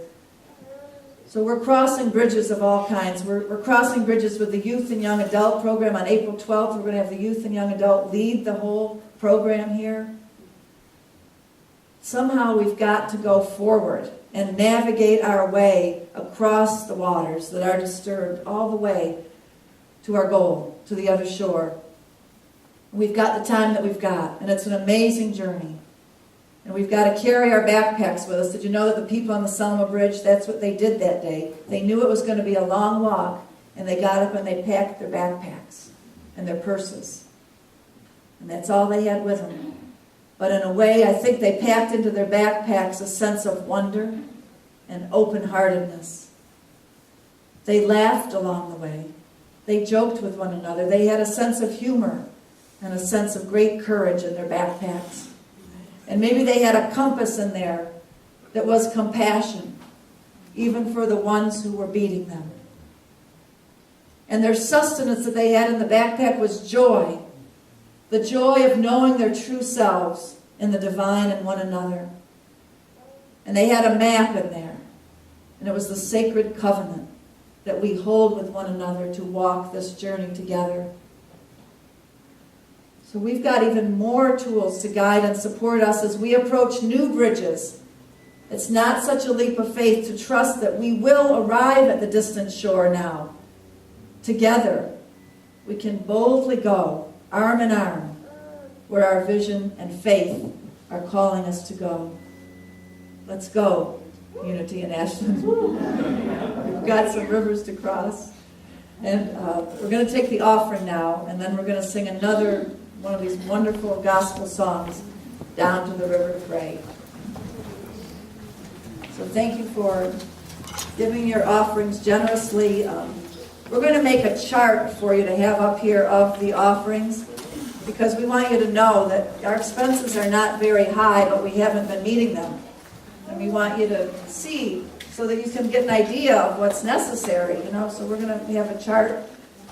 Speaker 1: So we're crossing bridges of all kinds. We're crossing bridges with the Youth and Young Adult program. On April 12th, we're going to have the Youth and Young Adult lead the whole program here. Somehow we've got to go forward and navigate our way across the waters that are disturbed all the way to our goal, to the other shore. We've got the time that we've got, and it's an amazing journey. And we've got to carry our backpacks with us. Did you know that the people on the Selma Bridge, that's what they did that day? They knew it was going to be a long walk, and they got up and they packed their backpacks and their purses. And that's all they had with them. But in a way, I think they packed into their backpacks a sense of wonder and open-heartedness. They laughed along the way. They joked with one another. They had a sense of humor and a sense of great courage in their backpacks. And maybe they had a compass in there that was compassion, even for the ones who were beating them. And their sustenance that they had in the backpack was joy. The joy of knowing their true selves in the divine and one another. And they had a map in there. And it was the sacred covenant that we hold with one another to walk this journey together. So we've got even more tools to guide and support us as we approach new bridges. It's not such a leap of faith to trust that we will arrive at the distant shore now. Together, we can boldly go, arm in arm, where our vision and faith are calling us to go. Let's go, Unity in Ashland. We've got some rivers to cross. And we're going to take the offering now, and then we're going to sing another one of these wonderful gospel songs, Down to the River to Pray. So thank you for giving your offerings generously. We're going to make a chart for you to have up here of the offerings, because we want you to know that our expenses are not very high, but we haven't been meeting them. And we want you to see so that you can get an idea of what's necessary, So we're going to have a chart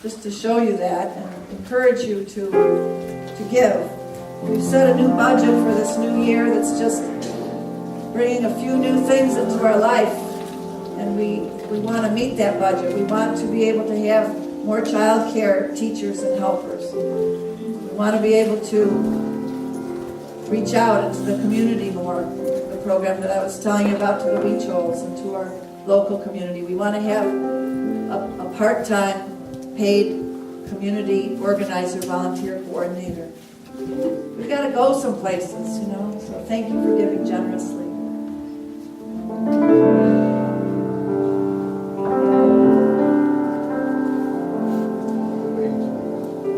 Speaker 1: just to show you that and encourage you to give. We've set a new budget for this new year that's just bringing a few new things into our life. And we want to meet that budget. We want to be able to have more child care teachers and helpers. We want to be able to reach out into the community more. The program that I was telling you about, to the Huichols and to our local community. We want to have a part-time paid community organizer, volunteer coordinator. We've got to go some places, So thank you for giving generously.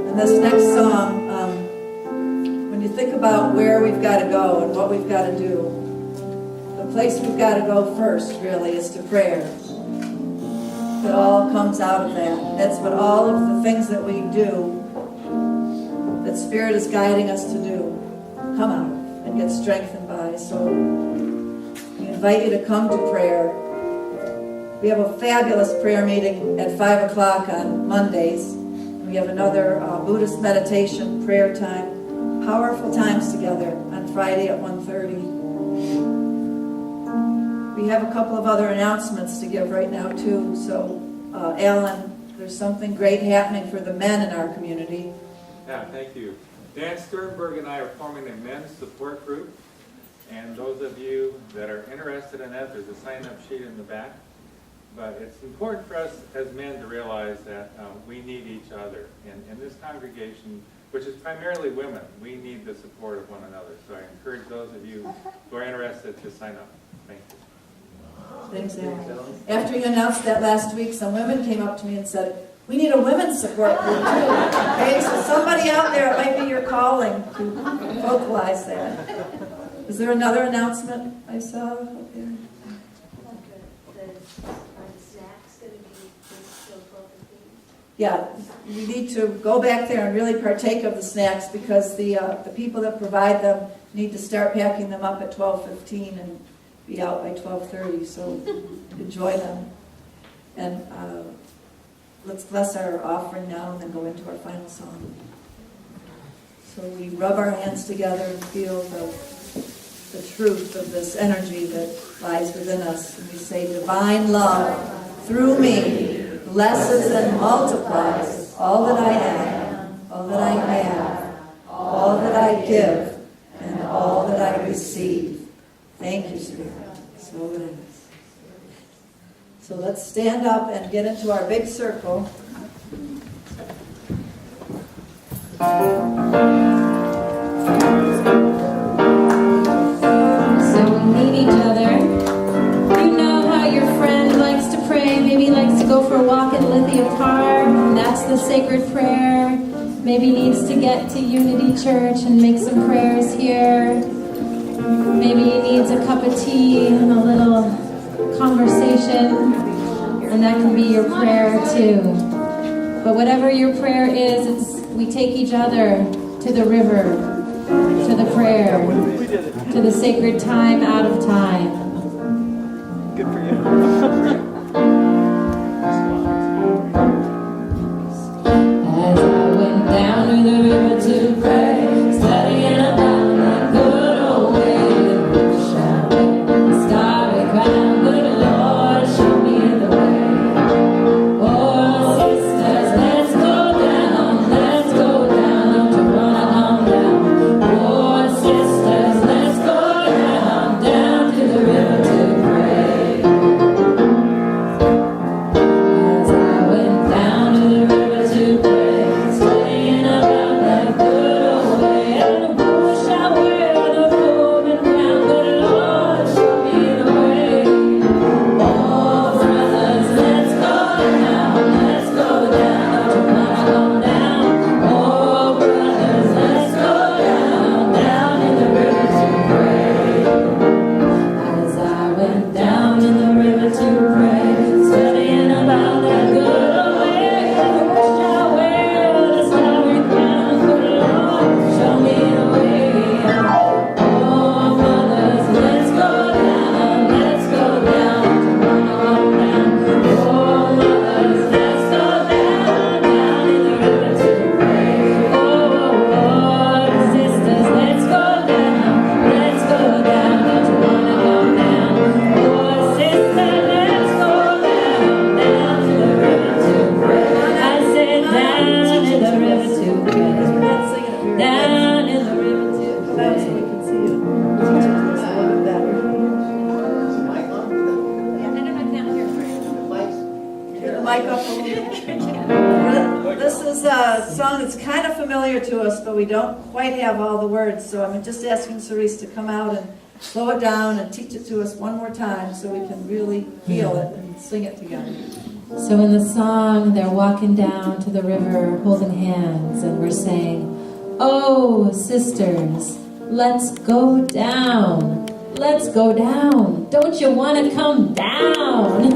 Speaker 1: And this next song, when you think about where we've got to go and what we've got to do, the place we've got to go first, really, is to prayer. It all comes out of that. That's what all of the things that we do, that Spirit is guiding us to do, come out and get strengthened by. So we invite you to come to prayer. We have a fabulous prayer meeting at 5 o'clock on Mondays. We have another Buddhist meditation prayer time. Powerful times together on Friday at 1:30. We have a couple of other announcements to give right now too. So, Alan, there's something great happening for the men in our community.
Speaker 7: Yeah, thank you. Dan Sternberg and I are forming a men's support group. And those of you that are interested in that, there's a sign-up sheet in the back. But it's important for us as men to realize that we need each other. And in this congregation, which is primarily women, we need the support of one another. So I encourage those of you who are interested to sign up. Thank you.
Speaker 1: Thanks, Alan. After you announced that last week, some women came up to me and said, we need a women's support group too. Okay, so somebody out there, it might be your calling to vocalize that. Is there another announcement I saw up there? Yeah, we need to go back there and really partake of the snacks because the people that provide them need to start packing them up at 12:15 and be out by 12:30. So enjoy them. And let's bless our offering now and then go into our final song. So we rub our hands together and feel the truth of this energy that lies within us. And we say, divine love through me blesses and multiplies all that I am, all that I have, all that I give, and all that I receive. Thank you, Spirit. So it is. So let's stand up and get into our big circle.
Speaker 3: So we need each other. You know how your friend likes to pray. Maybe he likes to go for a walk in Lithia Park. And that's the sacred prayer. Maybe needs to get to Unity Church and make some prayers here. Maybe he needs a cup of tea and a little conversation. And that can be your prayer too. But whatever your prayer is, we take each other to the river, to the prayer, to the sacred time out of time.
Speaker 8: Good for you.
Speaker 3: As I went down to the river to pray, studying about that good old way that we shall started crying, good Lord, show me the way. Oh, sisters, let's go down to run on down. Oh, sisters, let's go down to the river to pray. As I went down to the river to pray, studying about that good old way, and the bush I wear, the foaming ground, good Lord, show me the way. Oh, brothers, let's go down to run on down. Oh, brothers, let's go down in the river to pray. As I went down in the river to pray, studying about that good old way, the bush I wear, the starry crown, good Lord, show me the way. Oh, brothers, let's go down to run on down. Oh, brothers, let's go down in the river to pray. Oh, sisters, let's go down to run on down. Oh, sister, let's go down to the river to pray. I said down in the river to pray. Down in the river to
Speaker 1: That so we
Speaker 3: pray.
Speaker 1: can see you. Teach us a little bit better. Turn the mic up a little bit. This is a song that's kind of familiar to us, but we don't quite have all the words. So I'm just asking Cerise to come out and slow it down and teach it to us one more time so we can really feel it and sing it together.
Speaker 3: So in the song, they're walking down to the river holding hands, and we're saying, oh, sisters, let's go down. Let's go down. Don't you want to come down?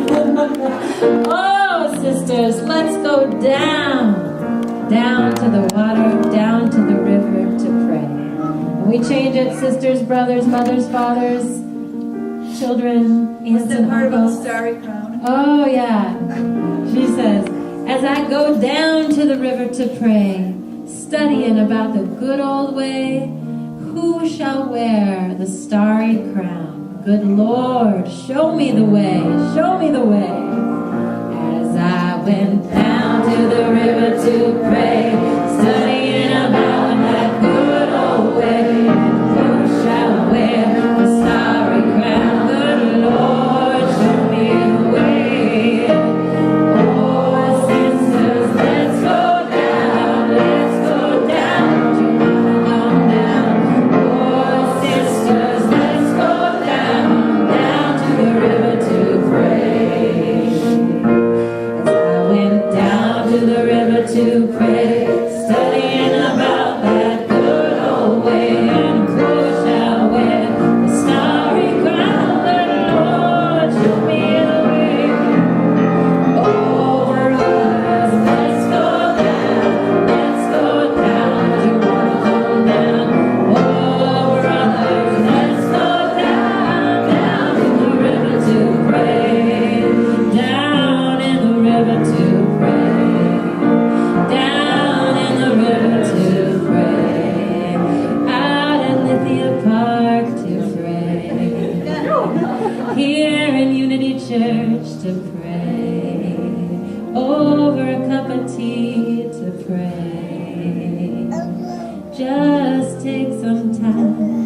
Speaker 3: Oh, sisters, let's go down. Down to the water, down to the river to pray. And we change it, sisters, brothers, mothers, fathers. children,
Speaker 1: What's
Speaker 3: aunts
Speaker 1: that
Speaker 3: and
Speaker 1: part about the
Speaker 3: uncles.
Speaker 1: starry crown?
Speaker 3: Oh, yeah. She says, as I go down to the river to pray, studying about the good old way, who shall wear the starry crown? Good Lord, show me the way, show me the way. As I went down to the river to pray, studying about that good old way, who shall wear the starry crown? Good Lord, show me the way. Oh, sisters, let's go down to come down. Oh, sisters, let's go down to the river to pray. As I went down to the river to pray, studying about that good old way, and who shall wear the starry crown? The Lord, show me the way. Oh, brothers, let's go down. Do you wanna come down? Oh, brothers, let's go down in the river to pray. Down in the river to pray. Down in the river to pray. Out in Lithia Park to pray. Here in Unity Church to pray. Over a cup of tea to pray. Just take some time